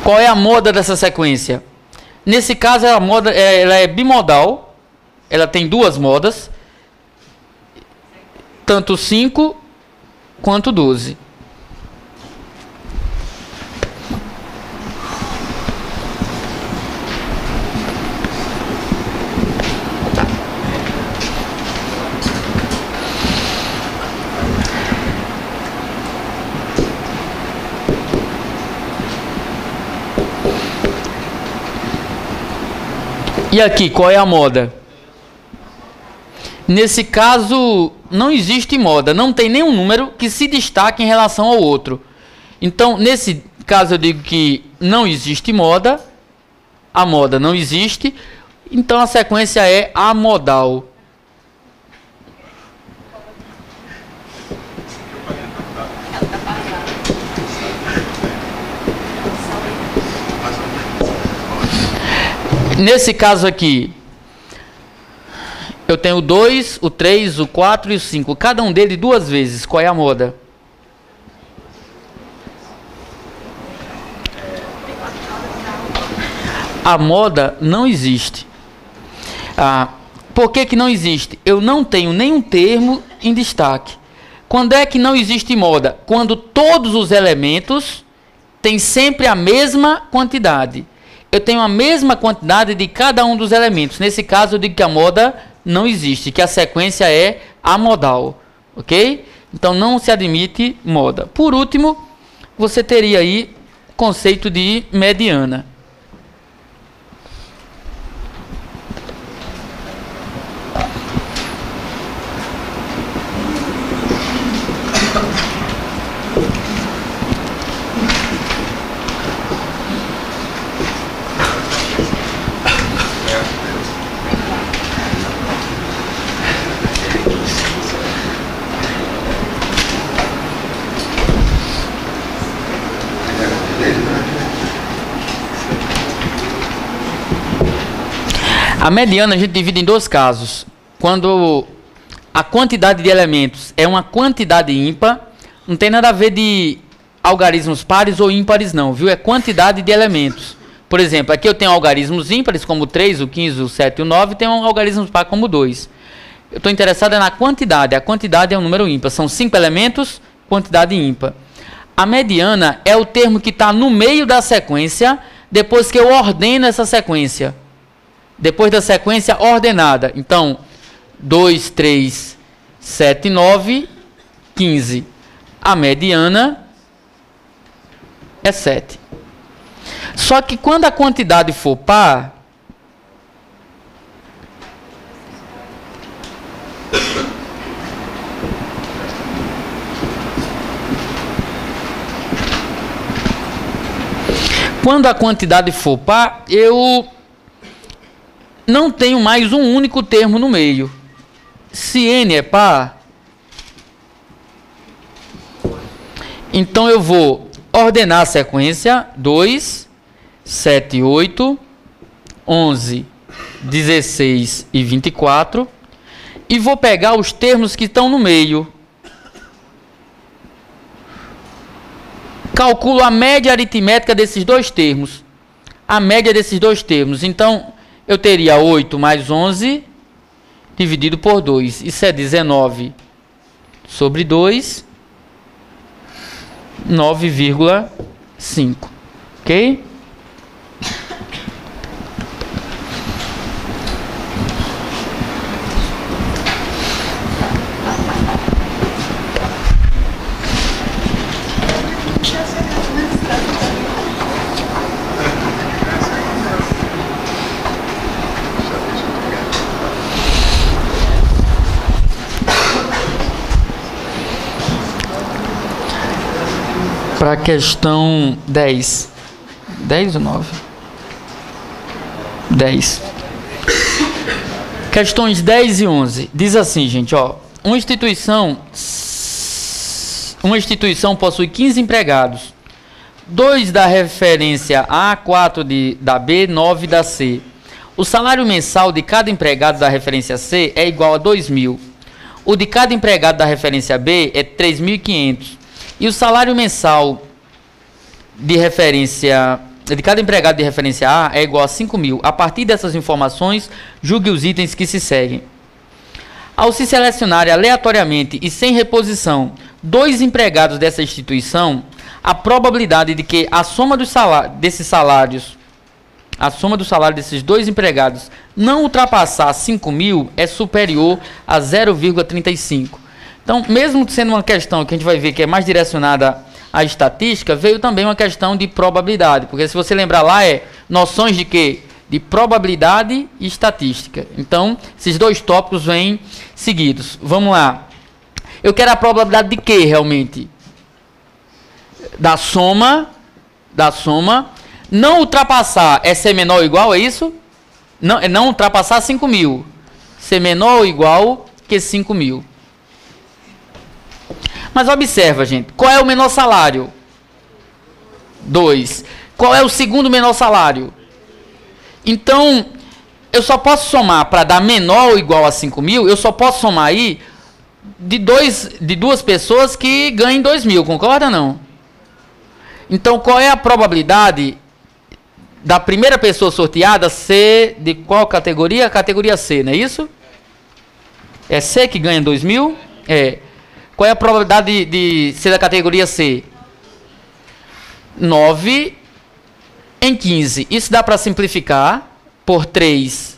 Qual é a moda dessa sequência? Nesse caso, a moda ela é bimodal. Ela tem duas modas. Tanto 5 quanto 12. E aqui, qual é a moda? Nesse caso, não existe moda. Não tem nenhum número que se destaque em relação ao outro. Então, nesse caso, eu digo que não existe moda. A moda não existe. Então, a sequência é amodal. Nesse caso aqui, eu tenho o 2, o 3, o 4 e o 5. Cada um deles duas vezes. Qual é a moda? A moda não existe. Por que não existe? Eu não tenho nenhum termo em destaque. Quando é que não existe moda? Quando todos os elementos têm sempre a mesma quantidade. Eu tenho a mesma quantidade de cada um dos elementos. Nesse caso, eu digo que a moda não existe, que a sequência é amodal, ok? Então, não se admite moda. Por último, você teria aí o conceito de mediana. A mediana a gente divide em dois casos. Quando a quantidade de elementos é uma quantidade ímpar, não tem nada a ver de algarismos pares ou ímpares não, viu? É quantidade de elementos. Por exemplo, aqui eu tenho algarismos ímpares como o 3, o 15, o 7 e o 9, e tenho algarismos pares como o 2. Eu estou interessado na quantidade. A quantidade é um número ímpar. São 5 elementos, quantidade ímpar. A mediana é o termo que está no meio da sequência, depois que eu ordeno essa sequência. Depois da sequência ordenada. Então, 2, 3, 7, 9, 15. A mediana é 7. Só que quando a quantidade for par, eu não tenho mais um único termo no meio. Se n é par, então eu vou ordenar a sequência 2, 7, 8, 11, 16 e 24 e vou pegar os termos que estão no meio. Calculo a média aritmética desses dois termos. A média desses dois termos. Então, eu teria 8 mais 11 dividido por 2. Isso é 19 sobre 2, 9,5. Ok? Para a questão 10. 10 ou 9? 10. Questões 10 e 11. Diz assim, gente, ó. Uma instituição possui 15 empregados. 2 da referência A, 4 da B, 9 da C. O salário mensal de cada empregado da referência C é igual a 2.000. O de cada empregado da referência B é 3.500. E o salário mensal de cada empregado de referência A é igual a 5.000. A partir dessas informações, julgue os itens que se seguem. Ao se selecionar aleatoriamente e sem reposição 2 empregados dessa instituição, a probabilidade de que a soma do salário desses 2 empregados não ultrapassar 5.000 é superior a 0,35. Então, mesmo sendo uma questão que a gente vai ver que é mais direcionada à estatística, veio também uma questão de probabilidade, porque se você lembrar lá noções de quê? De probabilidade e estatística. Então, esses 2 tópicos vêm seguidos. Vamos lá. Eu quero a probabilidade de quê, realmente? Da soma não ultrapassar é ser menor ou igual, é isso? Não ultrapassar 5.000. Ser menor ou igual que 5.000. Mas observa, gente. Qual é o menor salário? 2. Qual é o segundo menor salário? Então, eu só posso somar para dar menor ou igual a 5.000, eu só posso somar aí de 2 pessoas que ganhem 2.000, concorda ou não? Então, qual é a probabilidade da primeira pessoa sorteada ser de qual categoria? Categoria C, não é isso? É C que ganha 2.000? É. Qual é a probabilidade de ser da categoria C? 9 em 15. Isso dá para simplificar por 3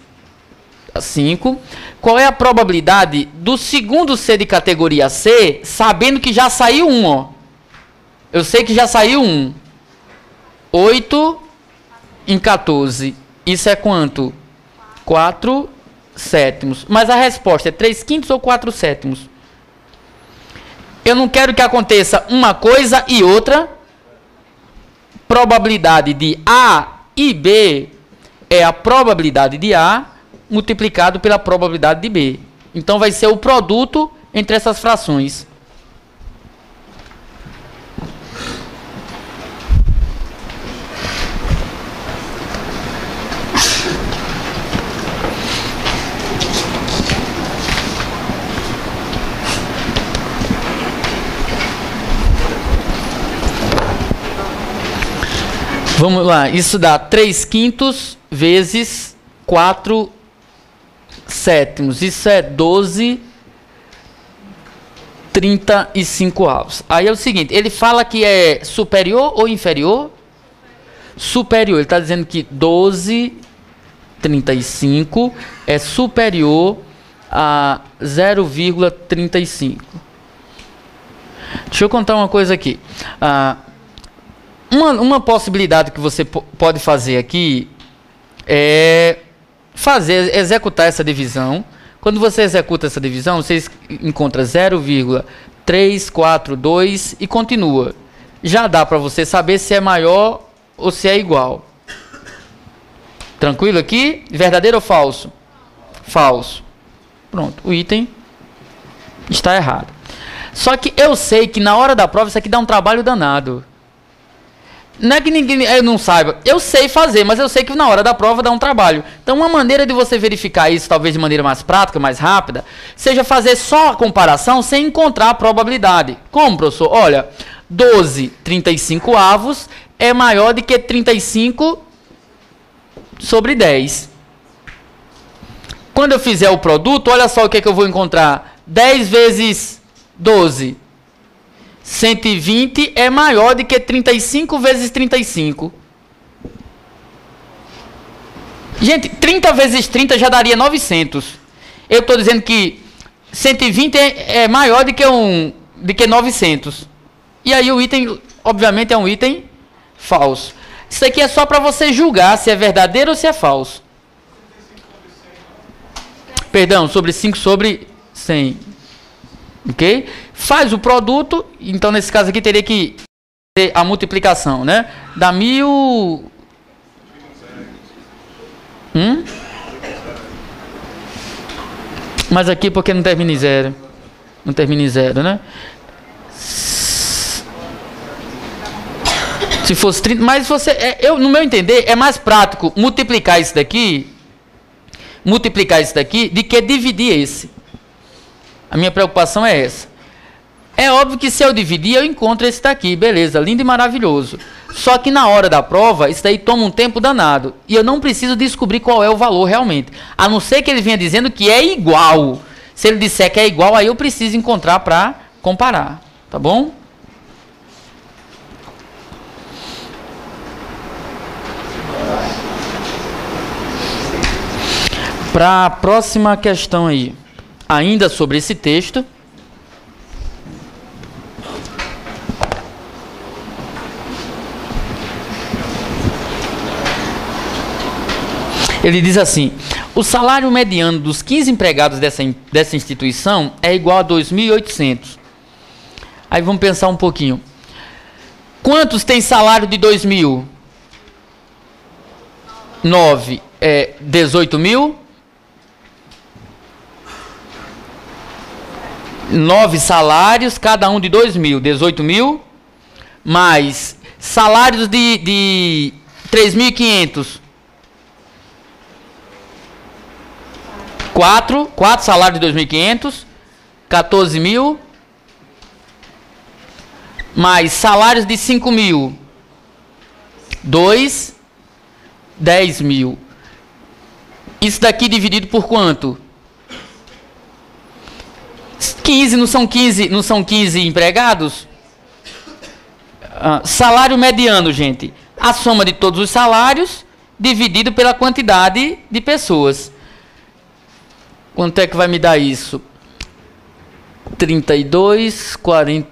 a 5. Qual é a probabilidade do segundo C de categoria C, sabendo que já saiu um, ó? Eu sei que já saiu um. 8 em 14. Isso é quanto? 4 sétimos. Mas a resposta é 3/5 ou 4 sétimos? Eu não quero que aconteça uma coisa e outra. Probabilidade de A e B é a probabilidade de A multiplicado pela probabilidade de B. Então vai ser o produto entre essas frações. Vamos lá, isso dá 3/5 vezes 4 sétimos. Isso é 12,35. Aí é o seguinte, ele fala que é superior ou inferior? Superior. Ele está dizendo que 12,35 é superior a 0,35. Deixa eu contar uma coisa aqui. Uma possibilidade que você pode fazer aqui é executar essa divisão. Quando você executa essa divisão, você encontra 0,342 e continua. Já dá para você saber se é maior ou se é igual. Tranquilo aqui? Verdadeiro ou falso? Falso. Pronto, o item está errado. Só que eu sei que na hora da prova isso aqui dá um trabalho danado. Não é que ninguém não saiba. Eu sei fazer, mas eu sei que na hora da prova dá um trabalho. Então, uma maneira de você verificar isso, talvez de maneira mais prática, mais rápida, seja fazer só a comparação sem encontrar a probabilidade. Como, professor? Olha, 12/35 é maior do que 35 sobre 10. Quando eu fizer o produto, olha só o que é que eu vou encontrar. 10 vezes 12. 120 é maior do que 35 vezes 35. Gente, 30 vezes 30 já daria 900. Eu estou dizendo que 120 é maior do que 900. E aí o item, obviamente, é um item falso. Isso aqui é só para você julgar se é verdadeiro ou se é falso. Perdão, sobre 5 sobre 100. Ok? Faz o produto, então nesse caso aqui teria que a multiplicação, né? Dá 1.000... Mas aqui porque não termina em zero. Não termina em zero, né? Se fosse 30... Mas você... no meu entender, é mais prático multiplicar isso daqui de que dividir esse. A minha preocupação é essa. É óbvio que se eu dividir, eu encontro esse daqui. Beleza, lindo e maravilhoso. Só que na hora da prova, isso daí toma um tempo danado. E eu não preciso descobrir qual é o valor realmente. A não ser que ele venha dizendo que é igual. Se ele disser que é igual, aí eu preciso encontrar para comparar. Tá bom? Para a próxima questão aí. Ainda sobre esse texto. Ele diz assim: o salário mediano dos 15 empregados dessa instituição é igual a 2.800. Aí vamos pensar um pouquinho. Quantos tem salário de 2.000? 9. 18.000? 9 salários, cada um de 2.000. 18.000. Mais salários de 3.500. 4 salários de 2.500, 14.000, mais salários de 5.000, 2, 10.000. Isso daqui dividido por quanto? 15, não são 15 empregados? Salário mediano, gente. A soma de todos os salários dividido pela quantidade de pessoas. Quanto é que vai me dar isso? 32, 40,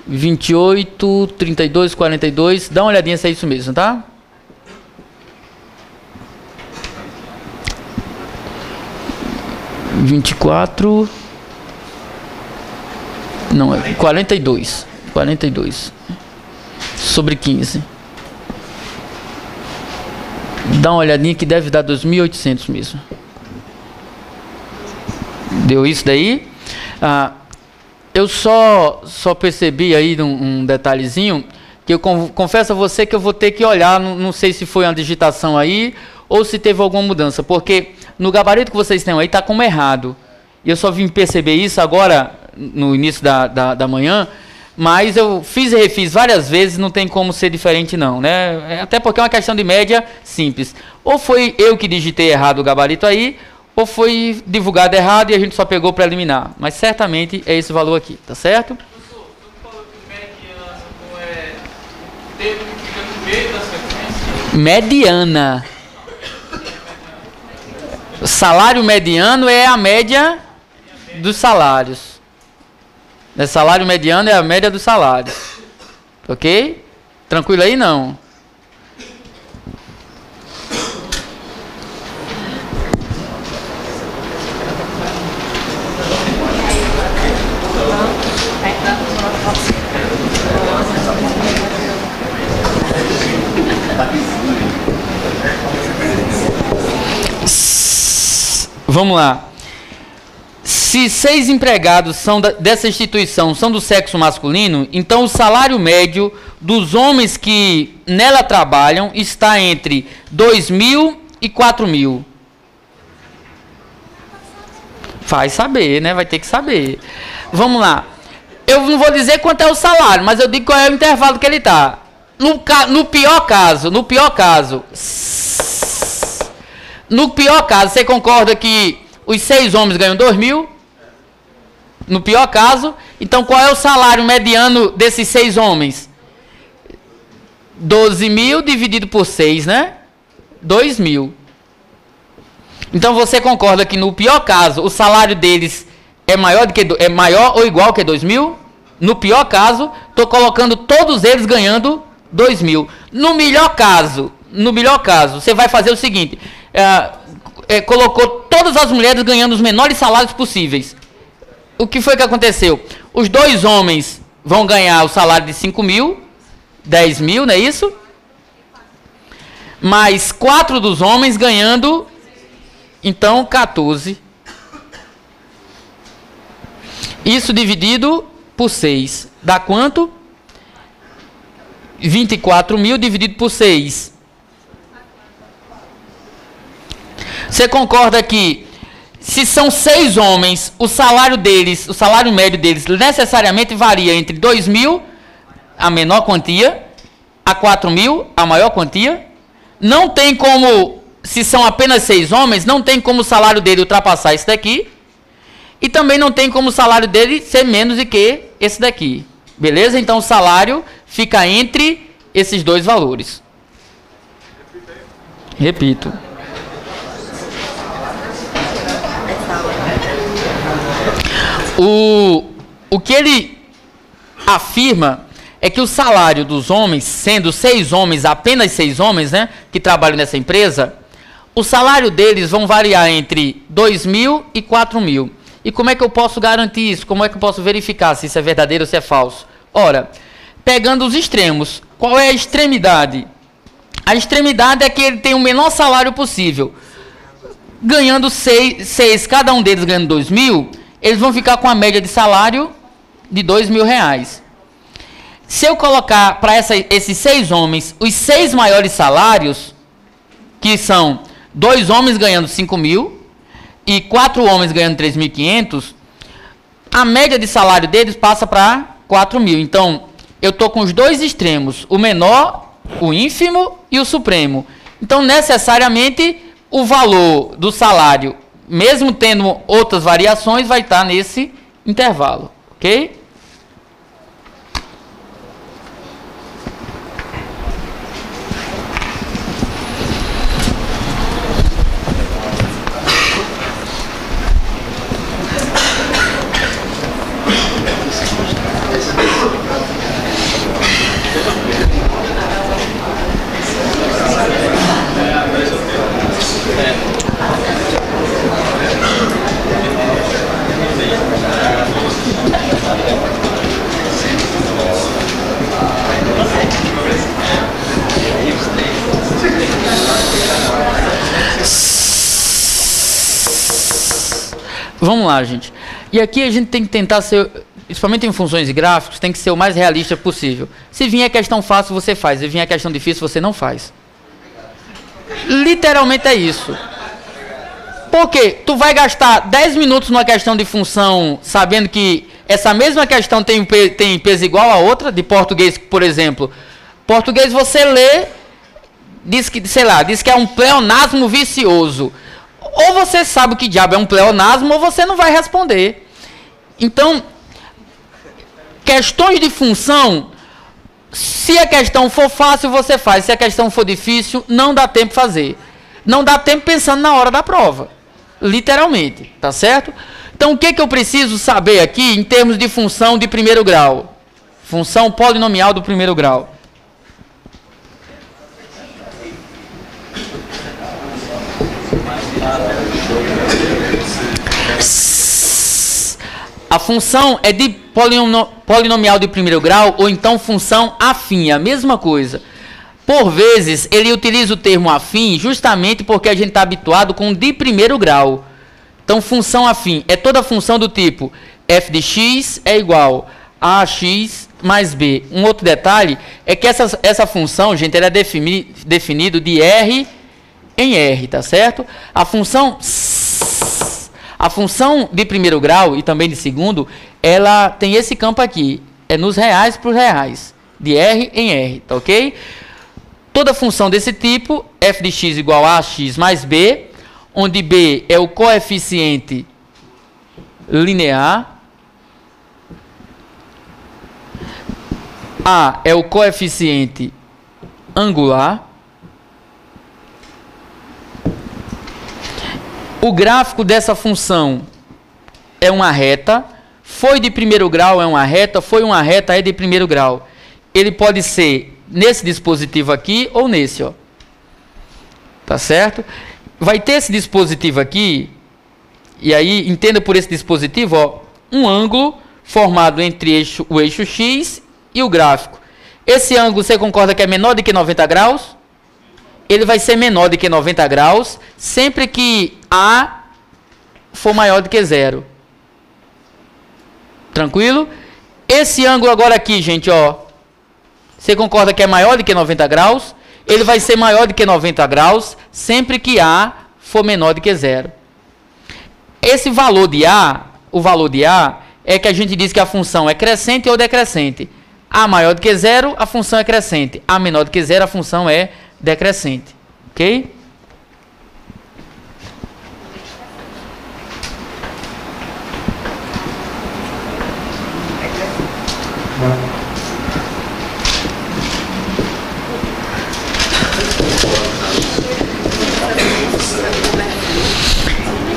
28, 32, 42. Dá uma olhadinha se é isso mesmo, tá? Não, é 42. 42. Sobre 15. Dá uma olhadinha que deve dar 2.800 mesmo. Deu isso daí? Eu só percebi aí um detalhezinho, que eu confesso a você que eu vou ter que olhar, não sei se foi uma digitação aí, ou se teve alguma mudança, porque no gabarito que vocês têm aí está como errado. E eu só vim perceber isso agora, no início da manhã, mas eu fiz e refiz várias vezes, não tem como ser diferente não, né? Até porque é uma questão de média simples. Ou foi eu que digitei errado o gabarito aí, ou foi divulgado errado e a gente só pegou para eliminar. Mas certamente é esse valor aqui, tá certo? Professor, tu falou que mediana não é o termo que fica no meio da sequência? Mediana. O salário mediano é a média dos salários. O salário mediano é a média dos salários. Ok? Tranquilo aí, não? Vamos lá. Se 6 empregados dessa instituição são do sexo masculino, então o salário médio dos homens que nela trabalham está entre 2.000 e 4.000. Vai saber, né? Vai ter que saber. Vamos lá. Eu não vou dizer quanto é o salário, mas eu digo qual é o intervalo que ele está. No pior caso, você concorda que os 6 homens ganham 2.000? No pior caso, então qual é o salário mediano desses 6 homens? 12.000 dividido por 6, né? 2.000. Então você concorda que no pior caso o salário deles é maior ou igual que 2.000? No pior caso, estou colocando todos eles ganhando 2.000. No melhor caso, você vai fazer o seguinte: colocou todas as mulheres ganhando os menores salários possíveis. O que foi que aconteceu? Os 2 homens vão ganhar o salário de 5 mil, 10 mil, não é isso? Mais 4 dos homens ganhando, então, 14. Isso dividido por 6. Dá quanto? 24 mil dividido por 6. Você concorda que se são 6 homens, o salário deles, o salário médio deles necessariamente varia entre 2 mil, a menor quantia, a 4 mil, a maior quantia? Não tem como, se são apenas 6 homens, não tem como o salário dele ultrapassar esse daqui. E também não tem como o salário dele ser menos do que esse daqui. Beleza? Então o salário fica entre esses dois valores. Repito. O que ele afirma é que o salário dos homens, sendo 6 homens, apenas 6 homens, né, que trabalham nessa empresa, o salário deles vão variar entre 2 mil e 4 mil. E como é que eu posso garantir isso? Como é que eu posso verificar se isso é verdadeiro ou se é falso? Ora, pegando os extremos. Qual é a extremidade? A extremidade é que ele tem o menor salário possível. Ganhando 6, cada um deles ganhando 2 mil, eles vão ficar com a média de salário de 2 mil reais. Se eu colocar para esses 6 homens os 6 maiores salários, que são 2 homens ganhando 5 mil e 4 homens ganhando 3.500, a média de salário deles passa para 4 mil. Então, eu estou com os dois extremos, o menor, o ínfimo e o supremo. Então, necessariamente, o valor do salário, mesmo tendo outras variações, vai estar nesse intervalo, ok? Vamos lá, gente. E aqui a gente tem que tentar ser, principalmente em funções de gráficos, tem que ser o mais realista possível. Se vier questão fácil, você faz. Se vier questão difícil, você não faz. Literalmente é isso. Por quê? Tu vai gastar 10 minutos numa questão de função, sabendo que essa mesma questão tem peso igual a outra, de português, por exemplo. Português você lê, diz que, sei lá, diz que é um pleonasmo vicioso. Ou você sabe o que diabo é um pleonasmo, ou você não vai responder. Então, questões de função, se a questão for fácil, você faz. Se a questão for difícil, não dá tempo de fazer. Não dá tempo pensando na hora da prova. Literalmente, tá certo? Então, o que eu preciso saber aqui em termos de função de primeiro grau? Função polinomial do primeiro grau. A função é de polinomial de primeiro grau ou então função afim, a mesma coisa. Por vezes, ele utiliza o termo afim justamente porque a gente está habituado com de primeiro grau. Então, função afim é toda função do tipo f de x é igual a x mais b. Um outro detalhe é que essa função, gente, ela é definido de R em R, tá certo? A função de primeiro grau e também de segundo, ela tem esse campo aqui, é nos reais para os reais, de R em R, tá ok? Toda função desse tipo, f de x igual a x mais b, onde b é o coeficiente linear, a é o coeficiente angular, o gráfico dessa função é uma reta, foi de primeiro grau é uma reta, foi uma reta é de primeiro grau. Ele pode ser nesse dispositivo aqui ou nesse, ó. Tá certo? Vai ter esse dispositivo aqui, e aí entenda por esse dispositivo, ó, um ângulo formado entre o eixo X e o gráfico. Esse ângulo, você concorda que é menor do que 90 graus? Ele vai ser menor do que 90 graus sempre que A for maior do que zero. Tranquilo? Esse ângulo agora aqui, gente, ó. Você concorda que é maior do que 90 graus? Ele vai ser maior do que 90 graus sempre que A for menor do que zero. Esse valor de A, o valor de A, é que a gente diz que a função é crescente ou decrescente. A maior do que zero, a função é crescente. A menor do que zero, a função é decrescente. Ok?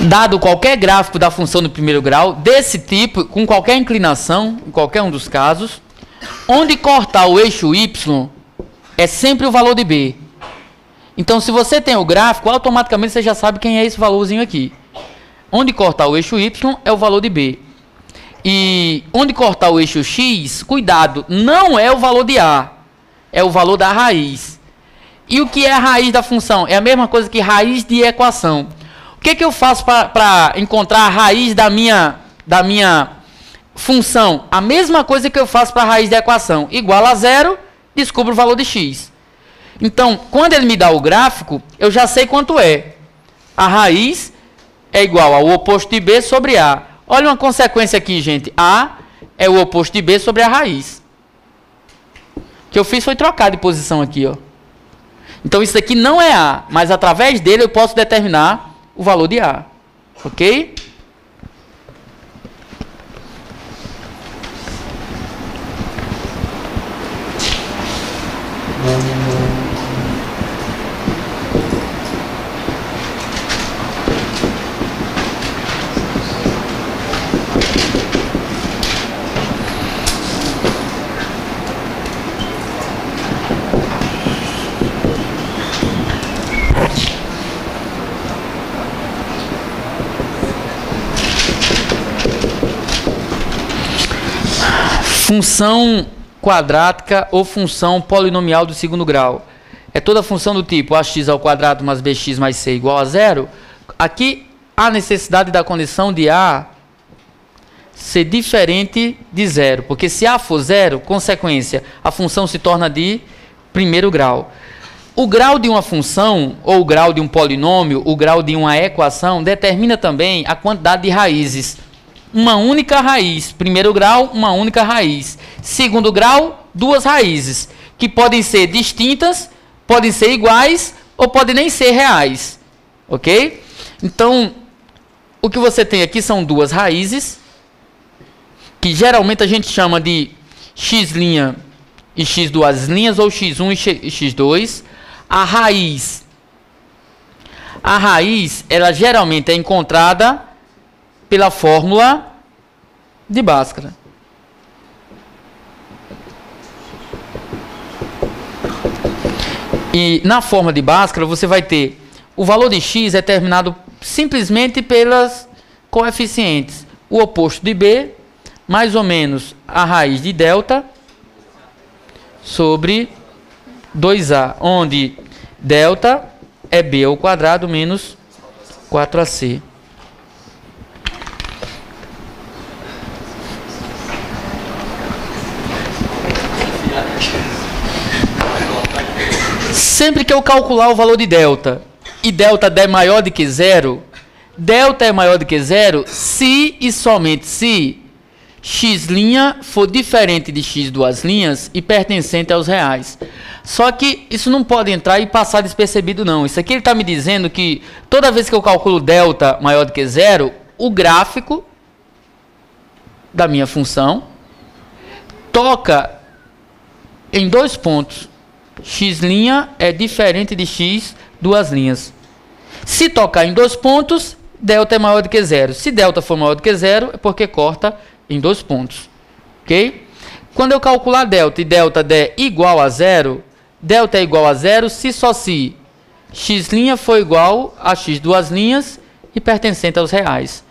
Dado qualquer gráfico da função do primeiro grau, desse tipo, com qualquer inclinação, em qualquer um dos casos, onde cortar o eixo Y é sempre o valor de B. Então, se você tem o gráfico, automaticamente você já sabe quem é esse valorzinho aqui. Onde cortar o eixo Y é o valor de B. E onde cortar o eixo X, cuidado, não é o valor de A, é o valor da raiz. E o que é a raiz da função? É a mesma coisa que raiz de equação. O que eu faço para encontrar a raiz da minha função? A mesma coisa que eu faço para a raiz da equação. Igual a zero, descubro o valor de x. Então, quando ele me dá o gráfico, eu já sei quanto é. A raiz é igual ao oposto de b sobre a. Olha uma consequência aqui, gente. A é o oposto de b sobre a raiz. O que eu fiz foi trocar de posição aqui, ó. Então, isso aqui não é A, mas através dele eu posso determinar o valor de A. Ok? Função quadrática ou função polinomial do segundo grau. É toda função do tipo ax ao quadrado mais bx mais c igual a zero. Aqui há necessidade da condição de A ser diferente de zero. Porque se A for zero, consequência, a função se torna de primeiro grau. O grau de uma função, ou o grau de um polinômio, o grau de uma equação, determina também a quantidade de raízes. Uma única raiz. Primeiro grau, uma única raiz. Segundo grau, duas raízes, que podem ser distintas, podem ser iguais ou podem nem ser reais. Ok? Então, o que você tem aqui são duas raízes, que geralmente a gente chama de x' e x duas linhas, ou x1 e x2. A raiz, ela geralmente é encontrada pela fórmula de Bhaskara. E na fórmula de Bhaskara você vai ter o valor de x é determinado simplesmente pelas coeficientes. O oposto de b, mais ou menos a raiz de delta sobre 2a, onde delta é b ao quadrado menos 4ac. Sempre que eu calcular o valor de delta e delta der maior do que zero, delta é maior do que zero se e somente se x' for diferente de x duas linhas e pertencente aos reais. Só que isso não pode entrar e passar despercebido não. Isso aqui ele está me dizendo que toda vez que eu calculo delta maior do que zero, o gráfico da minha função toca em dois pontos. X' é diferente de x duas linhas. Se tocar em dois pontos, delta é maior do que zero. Se delta for maior do que zero, é porque corta em dois pontos. Ok? Quando eu calcular delta e delta der igual a zero, delta é igual a zero se só se x' for igual a x duas linhas e pertencente aos reais.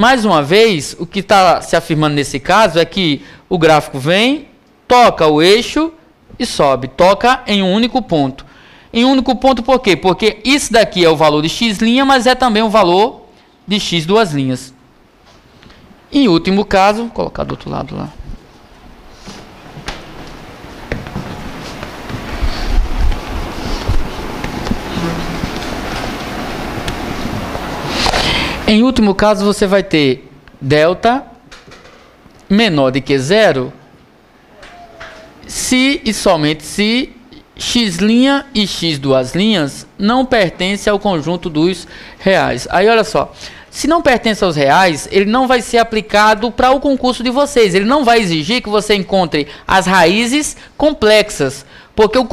Mais uma vez, o que está se afirmando nesse caso é que o gráfico vem, toca o eixo e sobe. Toca em um único ponto. Em um único ponto por quê? Porque isso daqui é o valor de x', mas é também o valor de x duas linhas. Em último caso, vou colocar do outro lado lá. Em último caso, você vai ter delta menor do que zero se e somente se x' e x duas linhas não pertencem ao conjunto dos reais. Aí olha só, se não pertence aos reais, ele não vai ser aplicado para o concurso de vocês. Ele não vai exigir que você encontre as raízes complexas, porque o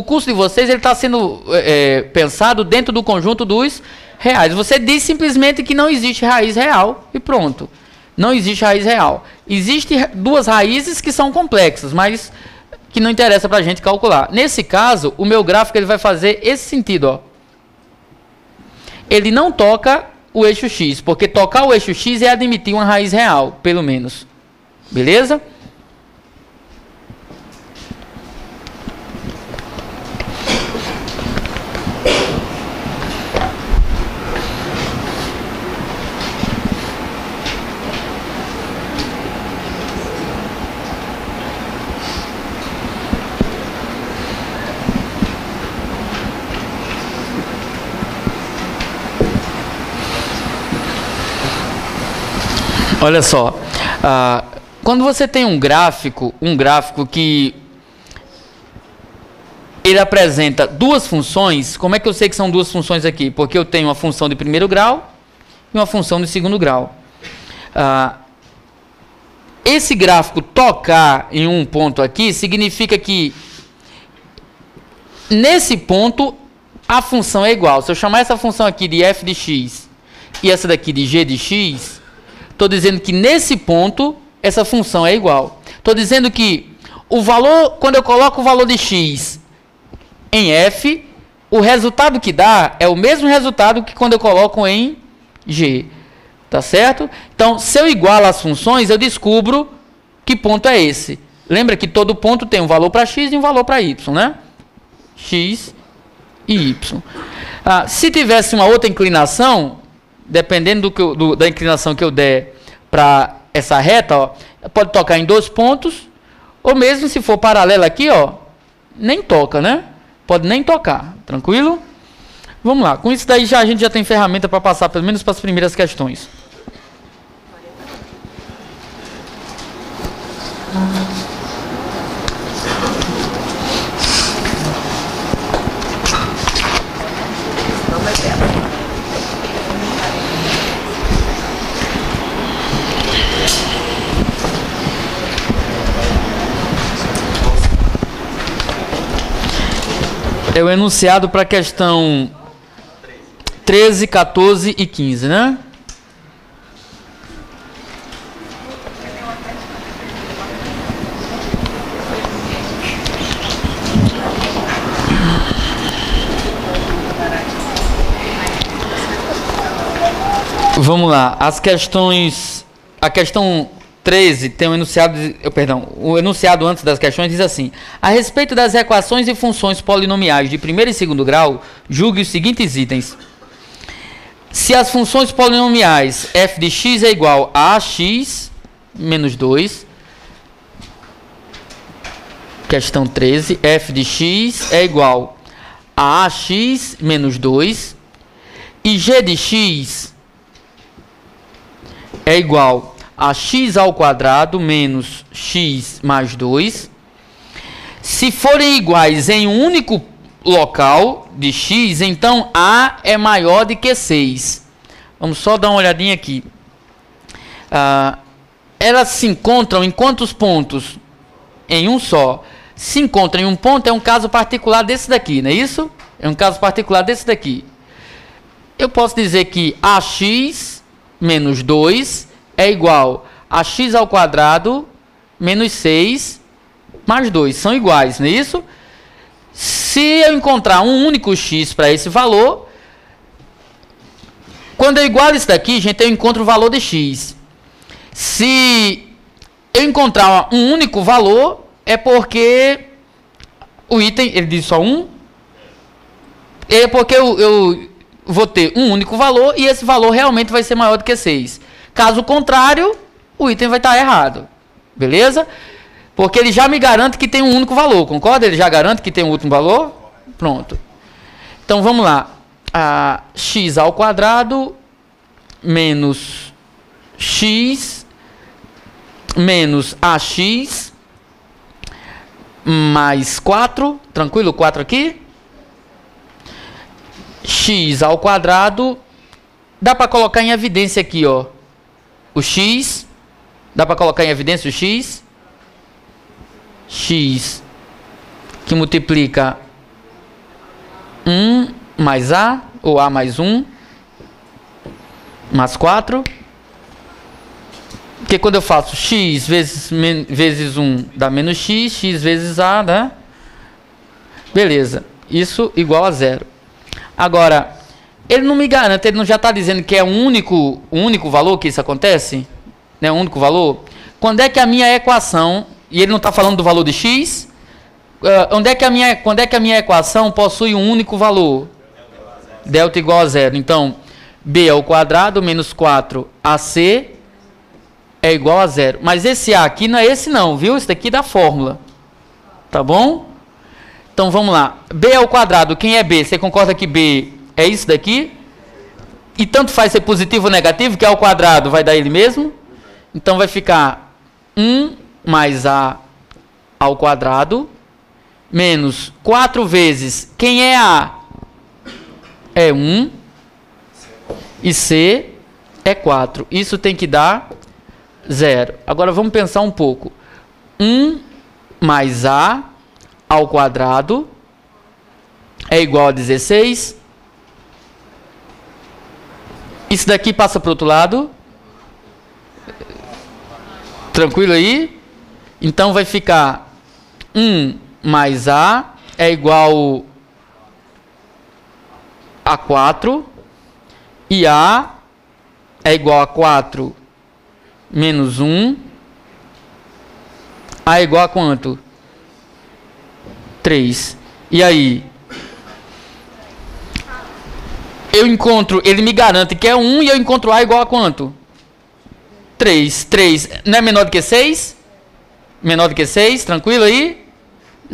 curso de vocês está sendo pensado dentro do conjunto dos reais. Você diz simplesmente que não existe raiz real e pronto. Não existe raiz real. Existem duas raízes que são complexas, mas que não interessa para a gente calcular. Nesse caso, o meu gráfico ele vai fazer esse sentido. Ó. Ele não toca o eixo x, porque tocar o eixo x é admitir uma raiz real, pelo menos. Beleza? Olha só, quando você tem um gráfico que ele apresenta duas funções, como é que eu sei que são duas funções aqui? Porque eu tenho uma função de primeiro grau e uma função de segundo grau. Esse gráfico tocar em um ponto aqui significa que nesse ponto a função é igual. Se eu chamar essa função aqui de f de x e essa daqui de g de x, estou dizendo que nesse ponto essa função é igual. Estou dizendo que o valor, quando eu coloco o valor de x em f, o resultado que dá é o mesmo resultado que quando eu coloco em g. Tá certo? Então, se eu igualo as funções, eu descubro que ponto é esse. Lembra que todo ponto tem um valor para x e um valor para y, né? X e y. Se tivesse uma outra inclinação, dependendo da inclinação que eu der para essa reta, ó, pode tocar em dois pontos, ou mesmo se for paralelo aqui, ó, nem toca, né? Pode nem tocar, tranquilo? Vamos lá, com isso daí a gente já tem ferramenta para passar pelo menos para as primeiras questões. É o enunciado para a questão 13, 14 e 15, né? Vamos lá, as questões, a questão 13 tem um enunciado, o enunciado antes das questões diz assim: a respeito das equações e funções polinomiais de primeiro e segundo grau, julgue os seguintes itens. Se as funções polinomiais f de x é igual a ax menos 2, questão 13, f de x é igual a ax menos 2 e g de x é igual a x ao quadrado menos x mais 2. Se forem iguais em um único local de x, então a é maior do que 6. Vamos só dar uma olhadinha aqui. Elas se encontram em quantos pontos? Em um só. Se encontram em um ponto, é um caso particular desse daqui, não é isso? É um caso particular desse daqui. Eu posso dizer que ax menos 2 é igual a x ao quadrado menos 6 mais 2. São iguais, não é isso? Se eu encontrar um único x para esse valor, Quando eu igualo isso daqui, gente, eu encontro o valor de x. Se eu encontrar um único valor, é porque o item, ele diz só 1. É porque eu vou ter um único valor e esse valor realmente vai ser maior do que 6. Caso contrário, o item vai estar errado. Beleza? Porque ele já me garante que tem um único valor, concorda? Ele já garante que tem um último valor? Pronto. Então vamos lá. X ao quadrado menos x menos ax mais 4. Tranquilo? 4 aqui. X ao quadrado. Dá para colocar em evidência aqui, ó. O x. Dá para colocar em evidência o x. X que multiplica 1 mais a, ou a mais 1, mais 4. Porque quando eu faço x vezes 1 dá menos x, x vezes a dá. Beleza, isso igual a 0. Agora, ele não me garante, ele não já está dizendo que é um único valor que isso acontece? Né, um único valor? Quando é que a minha equação, e ele não está falando do valor de x, quando é que a minha equação possui um único valor? Delta igual a 0. Então, b ao quadrado menos 4ac é igual a 0. Mas esse a aqui não é esse não, viu? Esse daqui é da fórmula. Tá bom? Então, vamos lá. B ao quadrado, quem é b? Você concorda que b é isso daqui? E tanto faz ser positivo ou negativo, que ao quadrado vai dar ele mesmo. Então, vai ficar 1 mais a ao quadrado menos 4 vezes, quem é a? É 1 e c é 4. Isso tem que dar 0. Agora vamos pensar um pouco. 1 mais a ao quadrado é igual a 16. Isso daqui passa para o outro lado. Tranquilo aí? Então vai ficar 1 mais a é igual a 4. E a é igual a 4 menos 1. A é igual a quanto? 3. E aí? Eu encontro, ele me garante que é 1 e eu encontro a igual a quanto? 3. 3 não é menor do que 6? Menor do que 6, tranquilo aí?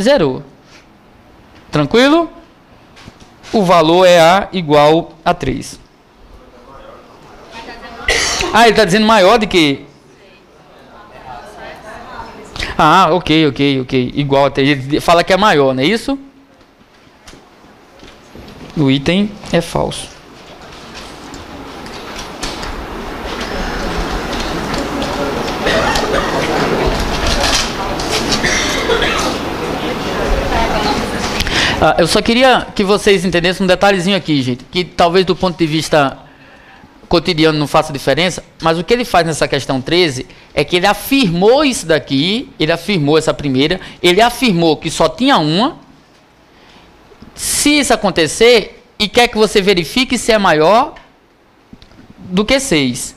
Zerou. Tranquilo? O valor é a igual a 3. Ah, ele está dizendo maior do que... Ah, ok. Igual a 3. Ele fala que é maior, não é isso? O item é falso. Eu só queria que vocês entendessem um detalhezinho aqui, gente, que talvez do ponto de vista cotidiano não faça diferença, mas o que ele faz nessa questão 13 é que ele afirmou isso daqui, ele afirmou essa primeira, ele afirmou que só tinha uma. Se isso acontecer, e quer que você verifique se é maior do que 6.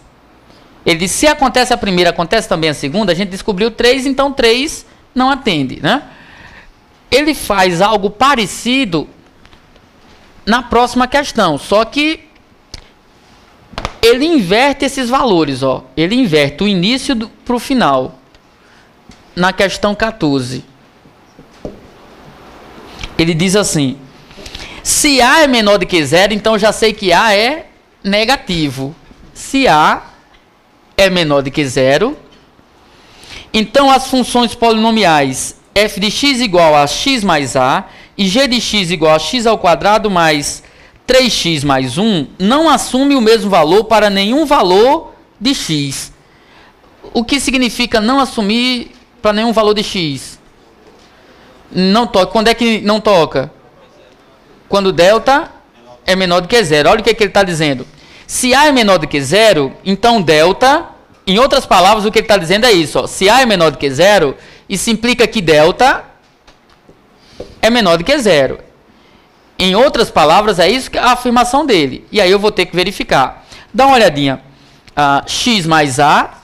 Ele diz, se acontece a primeira, acontece também a segunda, a gente descobriu 3, então 3 não atende, né? Ele faz algo parecido na próxima questão, só que ele inverte esses valores, ó. Ele inverte o início para o final. Na questão 14. Ele diz assim: se A é menor do que 0, então já sei que A é negativo. Se A é menor do que 0, então as funções polinomiais f de x igual a x mais a e g de x igual a x ao quadrado mais 3x mais 1 não assume o mesmo valor para nenhum valor de x. O que significa não assumir para nenhum valor de x? Não toca. Quando é que não toca? Quando delta é menor do que 0. Olha o que ele está dizendo. Se A é menor do que 0, então delta, em outras palavras, o que ele está dizendo é isso. Ó. Se A é menor do que 0, isso implica que delta é menor do que 0. Em outras palavras, é isso que é a afirmação dele. E aí eu vou ter que verificar. Dá uma olhadinha. X mais A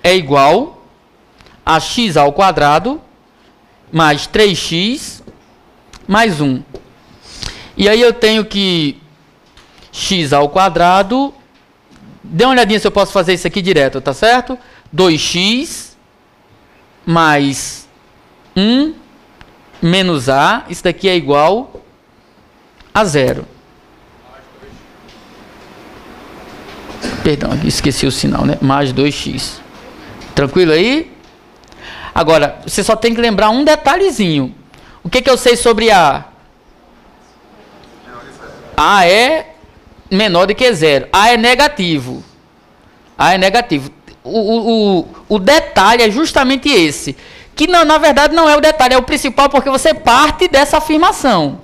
é igual a x ao quadrado mais 3x mais 1. E aí eu tenho que x ao quadrado, dê uma olhadinha se eu posso fazer isso aqui direto, tá certo? 2x mais 1 menos A, isso daqui é igual a 0. Perdão, esqueci o sinal, né? Mais 2x. Tranquilo aí? Agora, você só tem que lembrar um detalhezinho. O que eu sei sobre A? A é menor do que 0. A é negativo. A é negativo. O detalhe é justamente esse. Que não, na verdade não é o detalhe, é o principal, porque você parte dessa afirmação.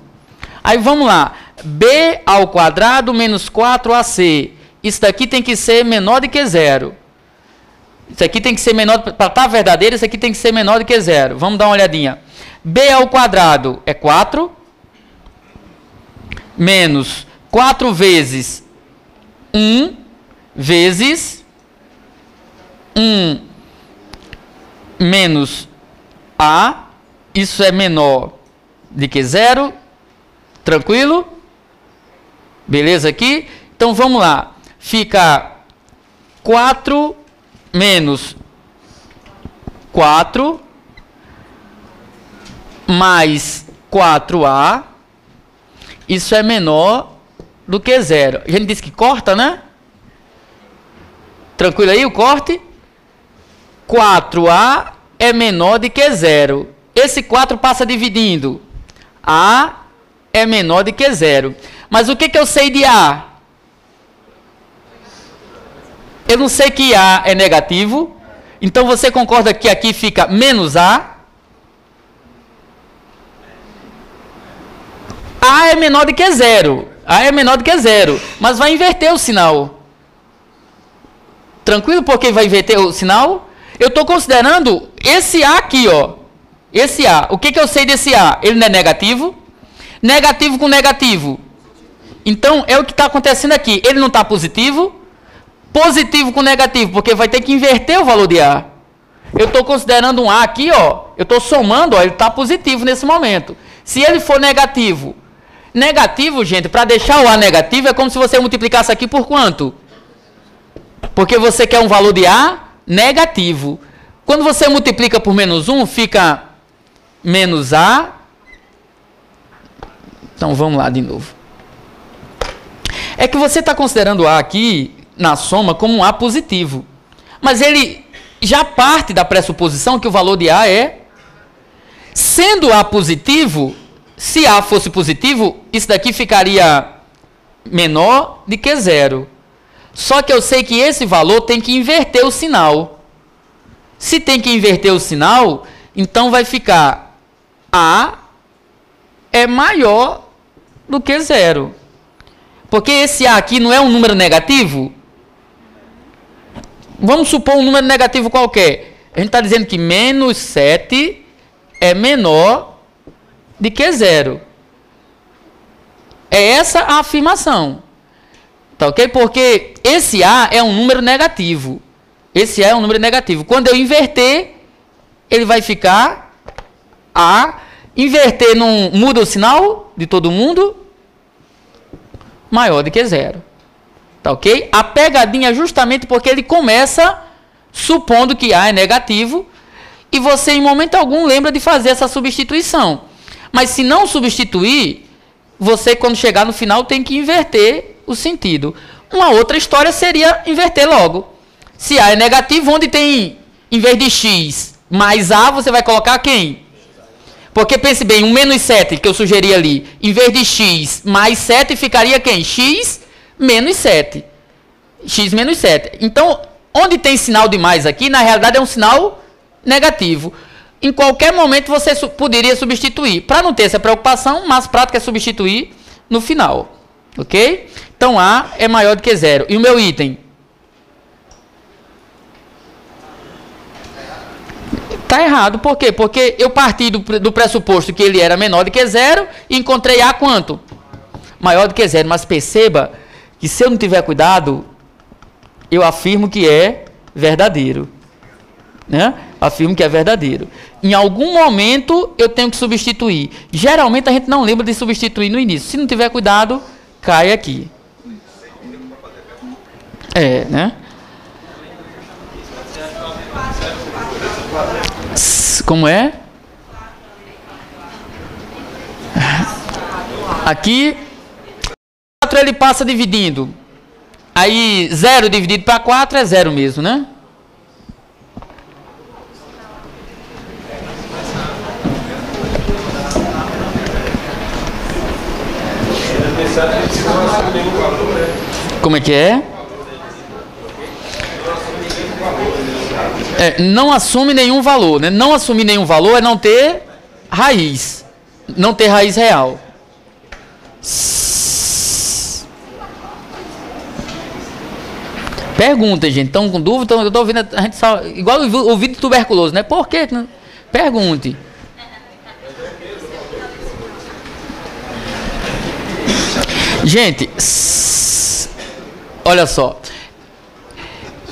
Aí vamos lá. B ao quadrado menos 4AC. Isso daqui tem que ser menor do que 0. Isso aqui tem que ser menor, para estar verdadeiro, isso aqui tem que ser menor do que 0. Vamos dar uma olhadinha. B ao quadrado é 4. Menos 4 vezes 1 vezes 1 menos A. Isso é menor do que 0. Tranquilo? Beleza aqui? Então vamos lá. Fica 4 menos 4 mais 4A. Isso é menor do que 0. A gente disse que corta, né? Tranquilo aí o corte? 4A é menor do que 0. Esse 4 passa dividindo. A é menor do que 0. Mas o que eu sei de A? Eu não sei que A é negativo. Então você concorda que aqui fica menos A? A é menor do que 0. A é menor do que 0. Mas vai inverter o sinal. Tranquilo? Porque vai inverter o sinal? Eu estou considerando esse A aqui, ó. Esse A. O que eu sei desse A? Ele não é negativo? Negativo com negativo. Então, é o que está acontecendo aqui. Ele não está positivo? Positivo com negativo, porque vai ter que inverter o valor de A. Eu estou considerando um A aqui, ó. Eu estou somando, ó. Ele está positivo nesse momento. Se ele for negativo... Negativo, gente, para deixar o A negativo, é como se você multiplicasse aqui por quanto? Porque você quer um valor de A negativo. Quando você multiplica por menos 1, fica menos A. Então, vamos lá de novo. É que você está considerando A aqui, na soma, como um A positivo. Mas ele já parte da pressuposição que o valor de A é... Sendo A positivo... Se A fosse positivo, isso daqui ficaria menor do que 0. Só que eu sei que esse valor tem que inverter o sinal. Se tem que inverter o sinal, então vai ficar A é maior do que 0. Porque esse A aqui não é um número negativo? Vamos supor um número negativo qualquer. A gente está dizendo que menos 7 é menor de que 0. É essa a afirmação. Tá ok? Porque esse A é um número negativo. Esse A é um número negativo. Quando eu inverter, ele vai ficar A. Inverter não muda o sinal de todo mundo? Maior do que 0. Tá ok? A pegadinha é justamente porque ele começa supondo que A é negativo e você em momento algum lembra de fazer essa substituição. Mas se não substituir, você quando chegar no final tem que inverter o sentido. Uma outra história seria inverter logo. Se A é negativo, onde tem, em vez de X mais A, você vai colocar quem? Porque pense bem, um menos 7 que eu sugeri ali, em vez de X mais 7, ficaria quem? X menos 7. X menos 7. Então, onde tem sinal de mais aqui, na realidade é um sinal negativo. Em qualquer momento você poderia substituir. Para não ter essa preocupação, o mais prático é substituir no final. Ok? Então, A é maior do que 0. E o meu item? Está errado. Por quê? Porque eu parti do pressuposto que ele era menor do que 0 e encontrei A quanto? Maior do que 0. Mas perceba que se eu não tiver cuidado, eu afirmo que é verdadeiro. Né? Afirmo que é verdadeiro. Em algum momento eu tenho que substituir. Geralmente a gente não lembra de substituir no início. Se não tiver cuidado, cai aqui. Né? Como é? Aqui 4 ele passa dividindo. Aí 0 dividido para 4 é 0 mesmo, né? Como é que é? Não assume nenhum valor, né? Não assumir nenhum valor é não ter raiz. Não ter raiz real. Pergunta, gente. Estão com dúvida? Eu estou ouvindo a gente só, igual o vídeo de tuberculoso, né? Por quê? Pergunte. Gente, olha só.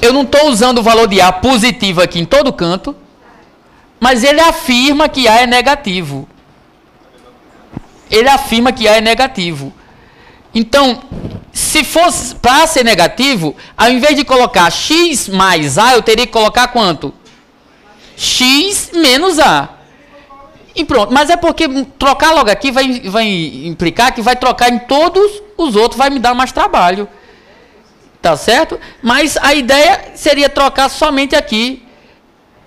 Eu não estou usando o valor de A positivo aqui em todo canto, mas ele afirma que A é negativo. Ele afirma que A é negativo. Então, se fosse para ser negativo, ao invés de colocar x mais A, eu teria que colocar quanto? X menos A. E pronto. Mas é porque trocar logo aqui vai implicar que vai trocar em todos os outros, vai me dar mais trabalho. Tá certo? Mas a ideia seria trocar somente aqui.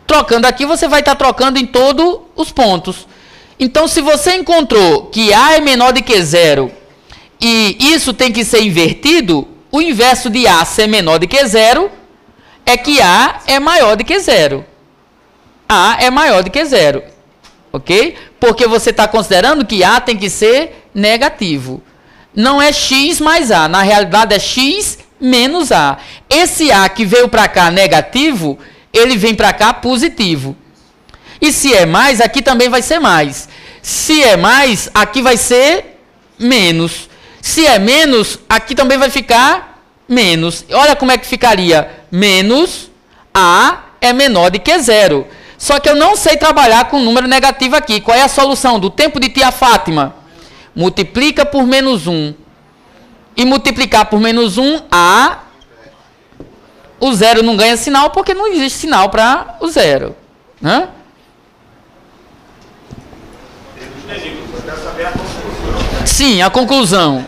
Trocando aqui, você vai estar trocando em todos os pontos. Então, se você encontrou que A é menor do que 0 e isso tem que ser invertido, o inverso de A ser menor do que 0 é que A é maior do que 0. A é maior do que 0. Ok? Porque você está considerando que A tem que ser negativo. Não é x mais A. Na realidade, é x menos A. Esse A que veio para cá negativo, ele vem para cá positivo. E se é mais, aqui também vai ser mais. Se é mais, aqui vai ser menos. Se é menos, aqui também vai ficar menos. Olha como é que ficaria. Menos A é menor do que 0. Só que eu não sei trabalhar com número negativo aqui. Qual é a solução do tempo de tia Fátima? Multiplica por menos 1. E multiplicar por menos 1, o 0 não ganha sinal porque não existe sinal para o 0. Né? Sim, a conclusão.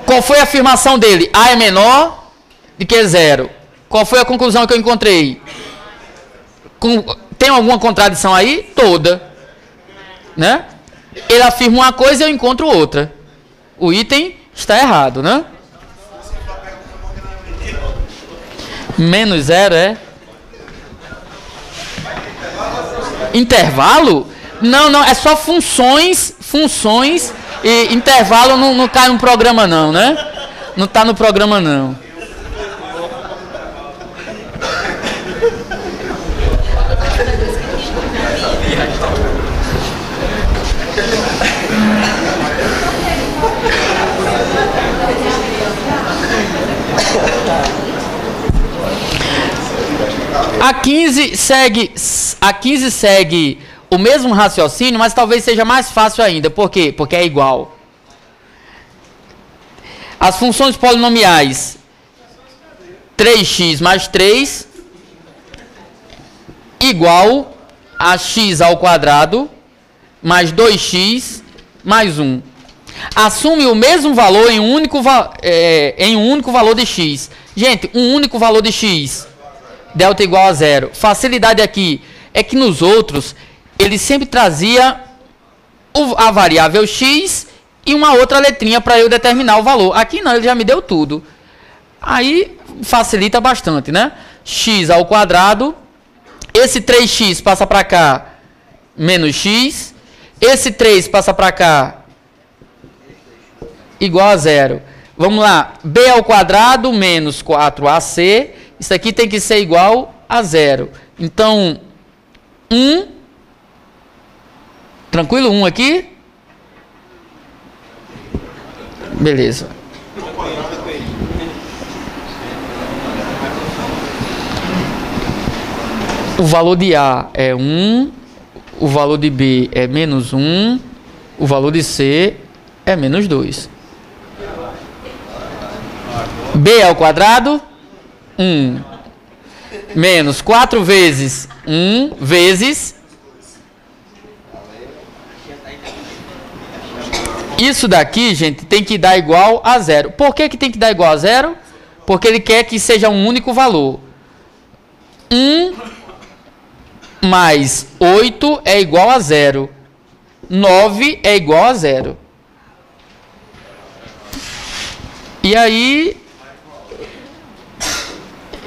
Qual foi a afirmação dele? A é menor do que 0. Qual foi a conclusão que eu encontrei? Tem alguma contradição aí? Toda. Né? Ele afirma uma coisa e eu encontro outra. O item está errado, né? Menos 0 é? Intervalo? Não, é só funções, e intervalo não cai no programa não, né? Não está no programa não. A 15 segue o mesmo raciocínio, mas talvez seja mais fácil ainda. Por quê? Porque é igual. As funções polinomiais 3x mais 3 igual a x ao quadrado mais 2x mais 1. Assume o mesmo valor em um único valor de x. Gente, um único valor de x. Delta igual a 0. Facilidade aqui é que nos outros ele sempre trazia a variável x e uma outra letrinha para eu determinar o valor. Aqui não, ele já me deu tudo. Aí facilita bastante, né? X ao quadrado. Esse 3x passa para cá, menos x. Esse 3 passa para cá, igual a 0. Vamos lá. B ao quadrado menos 4ac. Isso aqui tem que ser igual a 0. Então, 1. Tranquilo? 1 aqui? Beleza. o valor de A é 1, o valor de B é menos 1, o valor de C é menos 2. B ao quadrado, 1, menos 4 vezes 1 vezes... Isso daqui, gente, tem que dar igual a 0. Por que tem que dar igual a 0? Porque ele quer que seja um único valor. 1 mais 8 é igual a 0. 9 é igual a 0. E aí...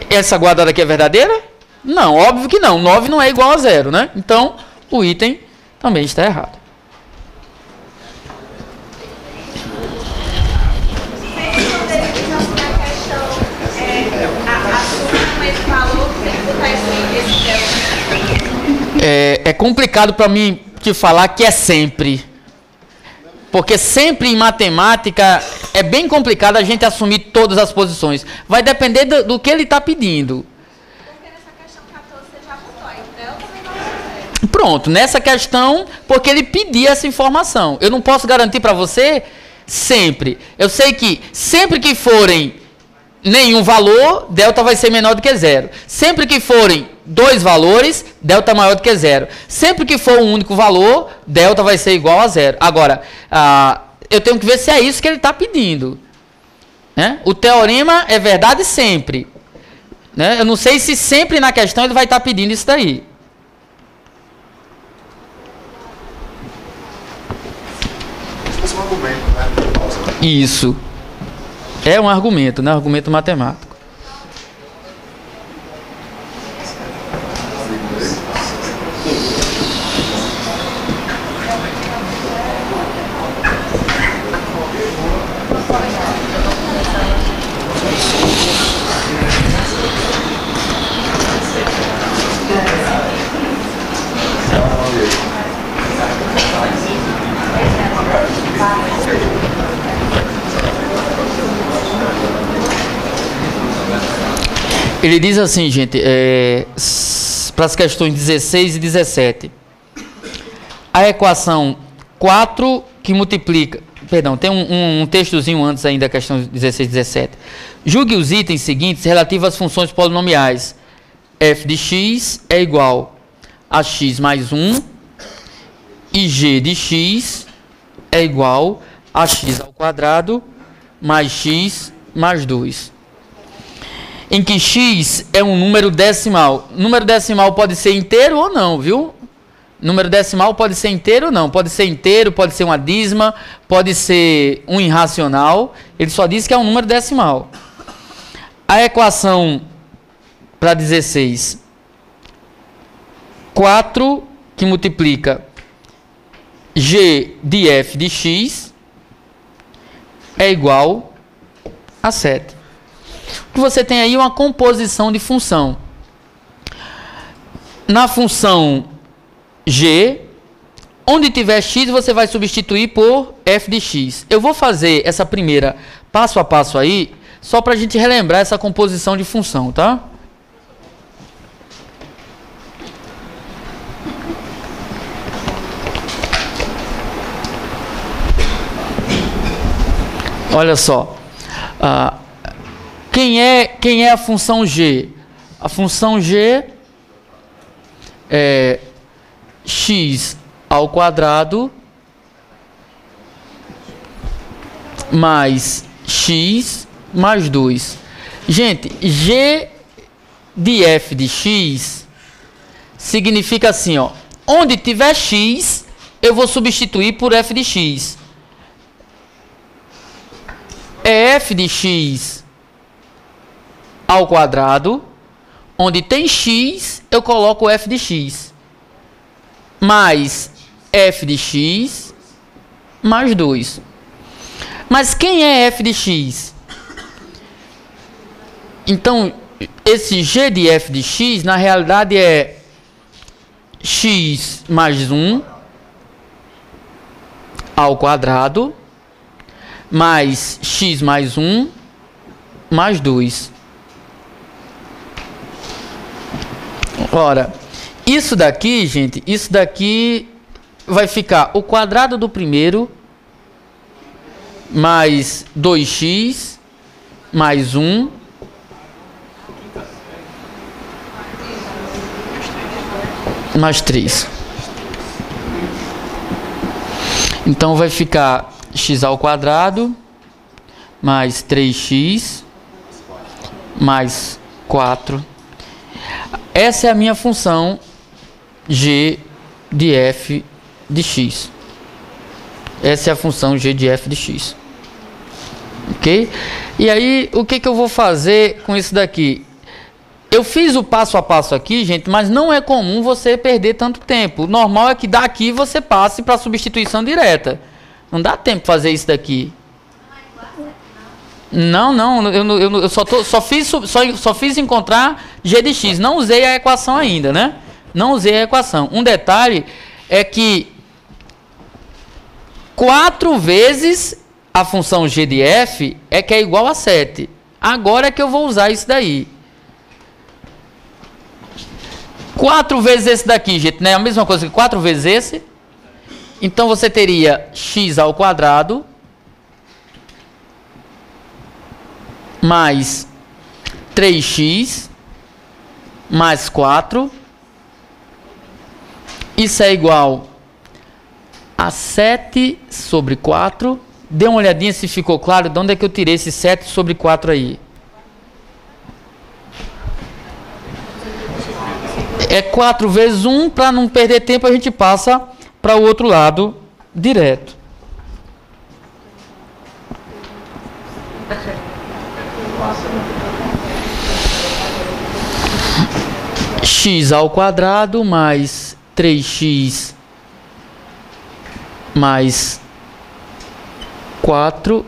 Essa guardada aqui é verdadeira? Não, óbvio que não. 9 não é igual a 0, né? Então, o item também está errado. É complicado para mim te falar que é sempre. Porque sempre em matemática é bem complicado a gente assumir todas as posições. Vai depender do que ele está pedindo. Porque nessa questão 14 você já botou, então também não é. Pronto, nessa questão, porque ele pedia essa informação. Eu não posso garantir para você sempre. Eu sei que sempre que forem nenhum valor, delta vai ser menor do que 0. Sempre que forem 2 valores, delta maior do que 0. Sempre que for um único valor, delta vai ser igual a 0. Agora, eu tenho que ver se é isso que ele está pedindo. Né? O teorema é verdade sempre. Né? Eu não sei se sempre na questão ele vai estar pedindo isso daí. Isso é um argumento, né? Isso. É um argumento, né? Argumento matemático. Ele diz assim, gente, para as questões 16 e 17. A equação 4 que multiplica... Perdão, tem um textozinho antes ainda da questão 16 e 17. Julgue os itens seguintes relativos às funções polinomiais. F de x é igual a x mais 1 e g de x é igual a x ao quadrado mais x mais 2. Em que x é um número decimal. Número decimal pode ser inteiro ou não, viu? Número decimal pode ser inteiro ou não. Pode ser inteiro, pode ser uma dízima, pode ser um irracional. Ele só diz que é um número decimal. A equação para 16. 4 que multiplica g de f de x é igual a 7. Que você tem aí uma composição de função. Na função g, onde tiver x, você vai substituir por f de x. Eu vou fazer essa primeira passo a passo aí, só para a gente relembrar essa composição de função, tá? Olha só. Quem é a função g? A função g é x ao quadrado mais x mais 2. Gente, g de f de x significa assim, ó. Onde tiver x, eu vou substituir por f de x. É f de x ao quadrado, onde tem x, eu coloco f de x, mais f de x, mais 2. Mas quem é f de x? Então, esse g de f de x, na realidade, é x mais 1 ao quadrado, mais x mais 1, mais 2. Ora, isso daqui, gente, isso daqui vai ficar o quadrado do primeiro mais 2x mais 1 mais 3. Então vai ficar x ao quadrado mais 3x mais 4. Essa é a minha função g de f de x. Essa é a função g de f de x. Ok? E aí, o que eu vou fazer com isso daqui? Eu fiz o passo a passo aqui, gente, mas não é comum você perder tanto tempo. O normal é que daqui você passe para a substituição direta. Não dá tempo de fazer isso daqui. Não, eu só fiz encontrar g de x. Não usei a equação ainda, né? Não usei a equação. Um detalhe é que 4 vezes a função g de f é que é igual a 7. Agora é que eu vou usar isso daí. 4 vezes esse daqui, gente, não é a mesma coisa que 4 vezes esse? Então você teria x ao quadrado mais 3x mais 4. Isso é igual a 7 sobre 4. Dê uma olhadinha se ficou claro de onde é que eu tirei esse 7 sobre 4 aí. É 4 vezes 1, para não perder tempo a gente passa para o outro lado direto. X ao quadrado mais 3x mais 4.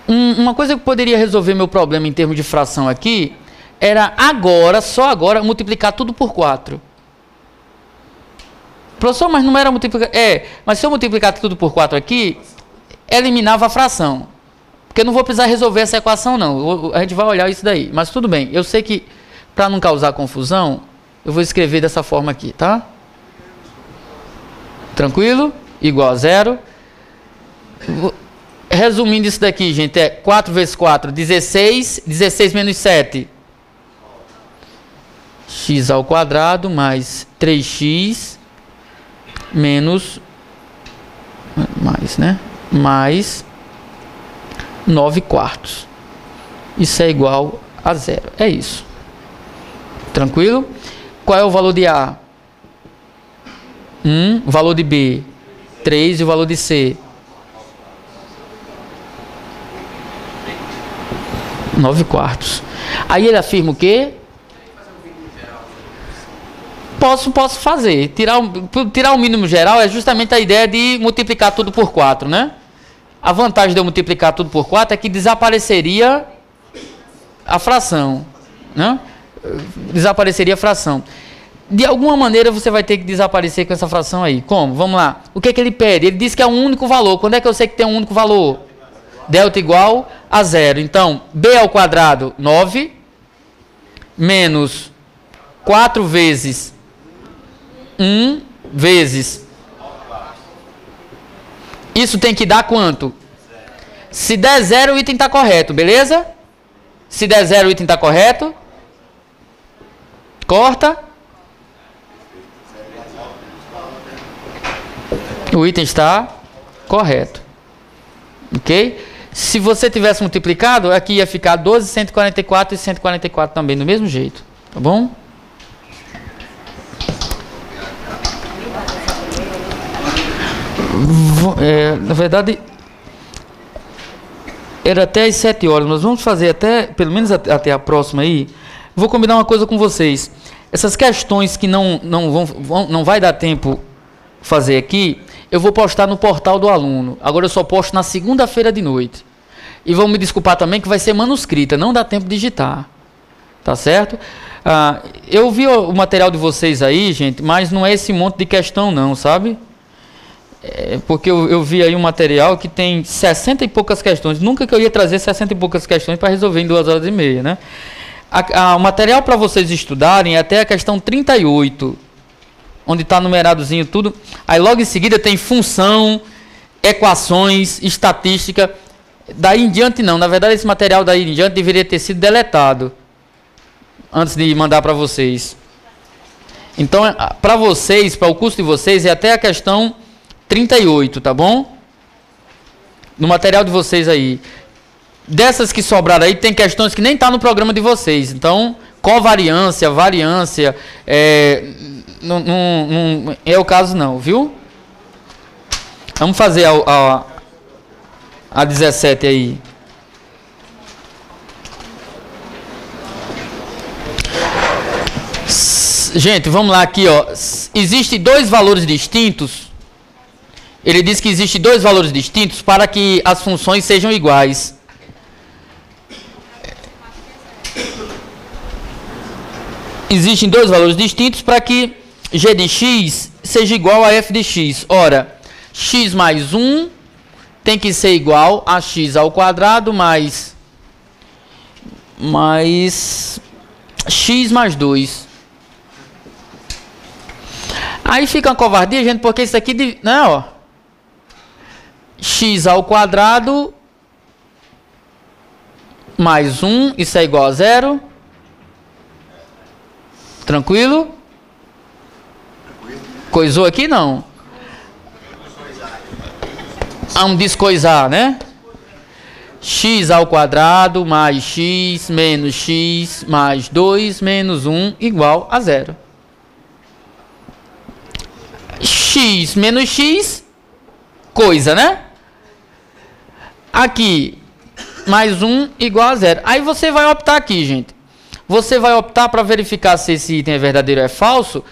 Uma coisa que poderia resolver meu problema em termos de fração aqui era agora, só agora, multiplicar tudo por 4. Professor, mas não era multiplicar... mas se eu multiplicar tudo por 4 aqui, eliminava a fração. Porque eu não vou precisar resolver essa equação, não. A gente vai olhar isso daí. Mas tudo bem. Eu sei que, para não causar confusão, eu vou escrever dessa forma aqui, tá? Tranquilo? Igual a 0. Resumindo isso daqui, gente, é 4 vezes 4, 16. 16 menos 7. X ao quadrado mais 3x menos mais 9 quartos. Isso é igual a 0. É isso. Tranquilo? Qual é o valor de A? 1. O valor de B? 3. E o valor de C? 9 quartos. Aí ele afirma o quê? Posso fazer. Tirar o mínimo geral é justamente a ideia de multiplicar tudo por 4, né? A vantagem de eu multiplicar tudo por 4 é que desapareceria a fração, né? Desapareceria a fração. De alguma maneira você vai ter que desaparecer com essa fração aí. Como? Vamos lá. O que é que ele pede? Ele diz que é um único valor. Quando é que eu sei que tem um único valor? Delta igual a 0. Então, b ao quadrado, 9, menos 4 vezes 1 vezes. Isso tem que dar quanto? Se der 0, o item está correto, beleza? Se der 0, o item está correto. Corta. O item está correto. Ok? Se você tivesse multiplicado, aqui ia ficar 12, 144 e 144 também, do mesmo jeito. Tá bom? Na verdade, era até às 7 horas. Nós vamos fazer até, pelo menos até a próxima aí. Vou combinar uma coisa com vocês. Essas questões que não vai dar tempo fazer aqui, eu vou postar no portal do aluno. Agora eu só posto na segunda-feira de noite. E vão me desculpar também que vai ser manuscrita, não dá tempo de digitar. Tá certo? Eu vi o material de vocês aí, gente, mas não é esse monte de questão não, sabe? Porque eu vi aí um material que tem 60 e poucas questões. Nunca que eu ia trazer 60 e poucas questões para resolver em 2 horas e meia, né? O material para vocês estudarem é até a questão 38, onde está numeradozinho tudo. Aí logo em seguida tem função, equações, estatística. Daí em diante não. Na verdade esse material daí em diante deveria ter sido deletado antes de mandar para vocês. Então para vocês, para o curso de vocês é até a questão 38, tá bom? No material de vocês aí. Dessas que sobraram aí, tem questões que nem tá no programa de vocês. Então, covariância, variância, não é o caso não, viu? Vamos fazer a 17 aí. Gente, vamos lá aqui, ó. Existem dois valores distintos. Ele diz que existem dois valores distintos para que as funções sejam iguais. Existem dois valores distintos para que g de x seja igual a f de x. Ora, x mais 1 tem que ser igual a x ao quadrado mais x mais 2. Aí fica uma covardia, gente, porque isso aqui, né, ó, x ao quadrado mais 1, isso é igual a 0. Tranquilo? Coisou aqui? Não. Vamos descoisar, né? X ao quadrado mais x menos x mais 2 menos 1 igual a 0. X menos x, coisa, né? Aqui, mais 1 igual a 0. Aí você vai optar aqui, gente. Você vai optar para verificar se esse item é verdadeiro ou é falso,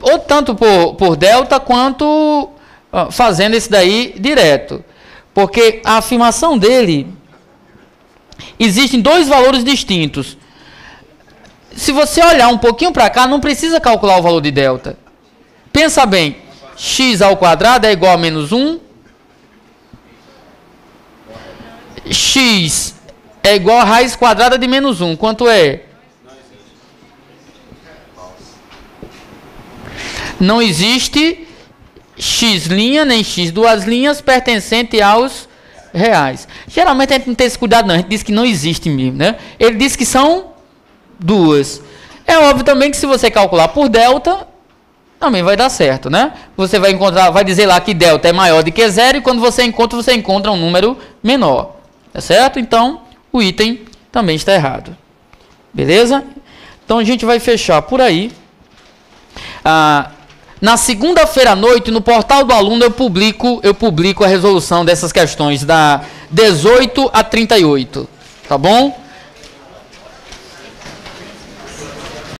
ou tanto por delta, quanto fazendo esse daí direto. Porque a afirmação dele, existem dois valores distintos. Se você olhar um pouquinho para cá, não precisa calcular o valor de delta. Pensa bem, x ao quadrado é igual a menos 1. X é igual a raiz quadrada de menos 1. Quanto é? Não existe x' nem x duas linhas pertencente aos reais. Geralmente a gente não tem esse cuidado não, a gente diz que não existe mesmo, né? Ele diz que são duas. É óbvio também que se você calcular por delta, também vai dar certo, né? Você vai encontrar, vai dizer lá que delta é maior do que 0 e quando você encontra um número menor. Tá certo? Então, o item também está errado. Beleza? Então a gente vai fechar por aí. Na segunda-feira à noite, no portal do aluno, eu publico a resolução dessas questões da 18 a 38. Tá bom?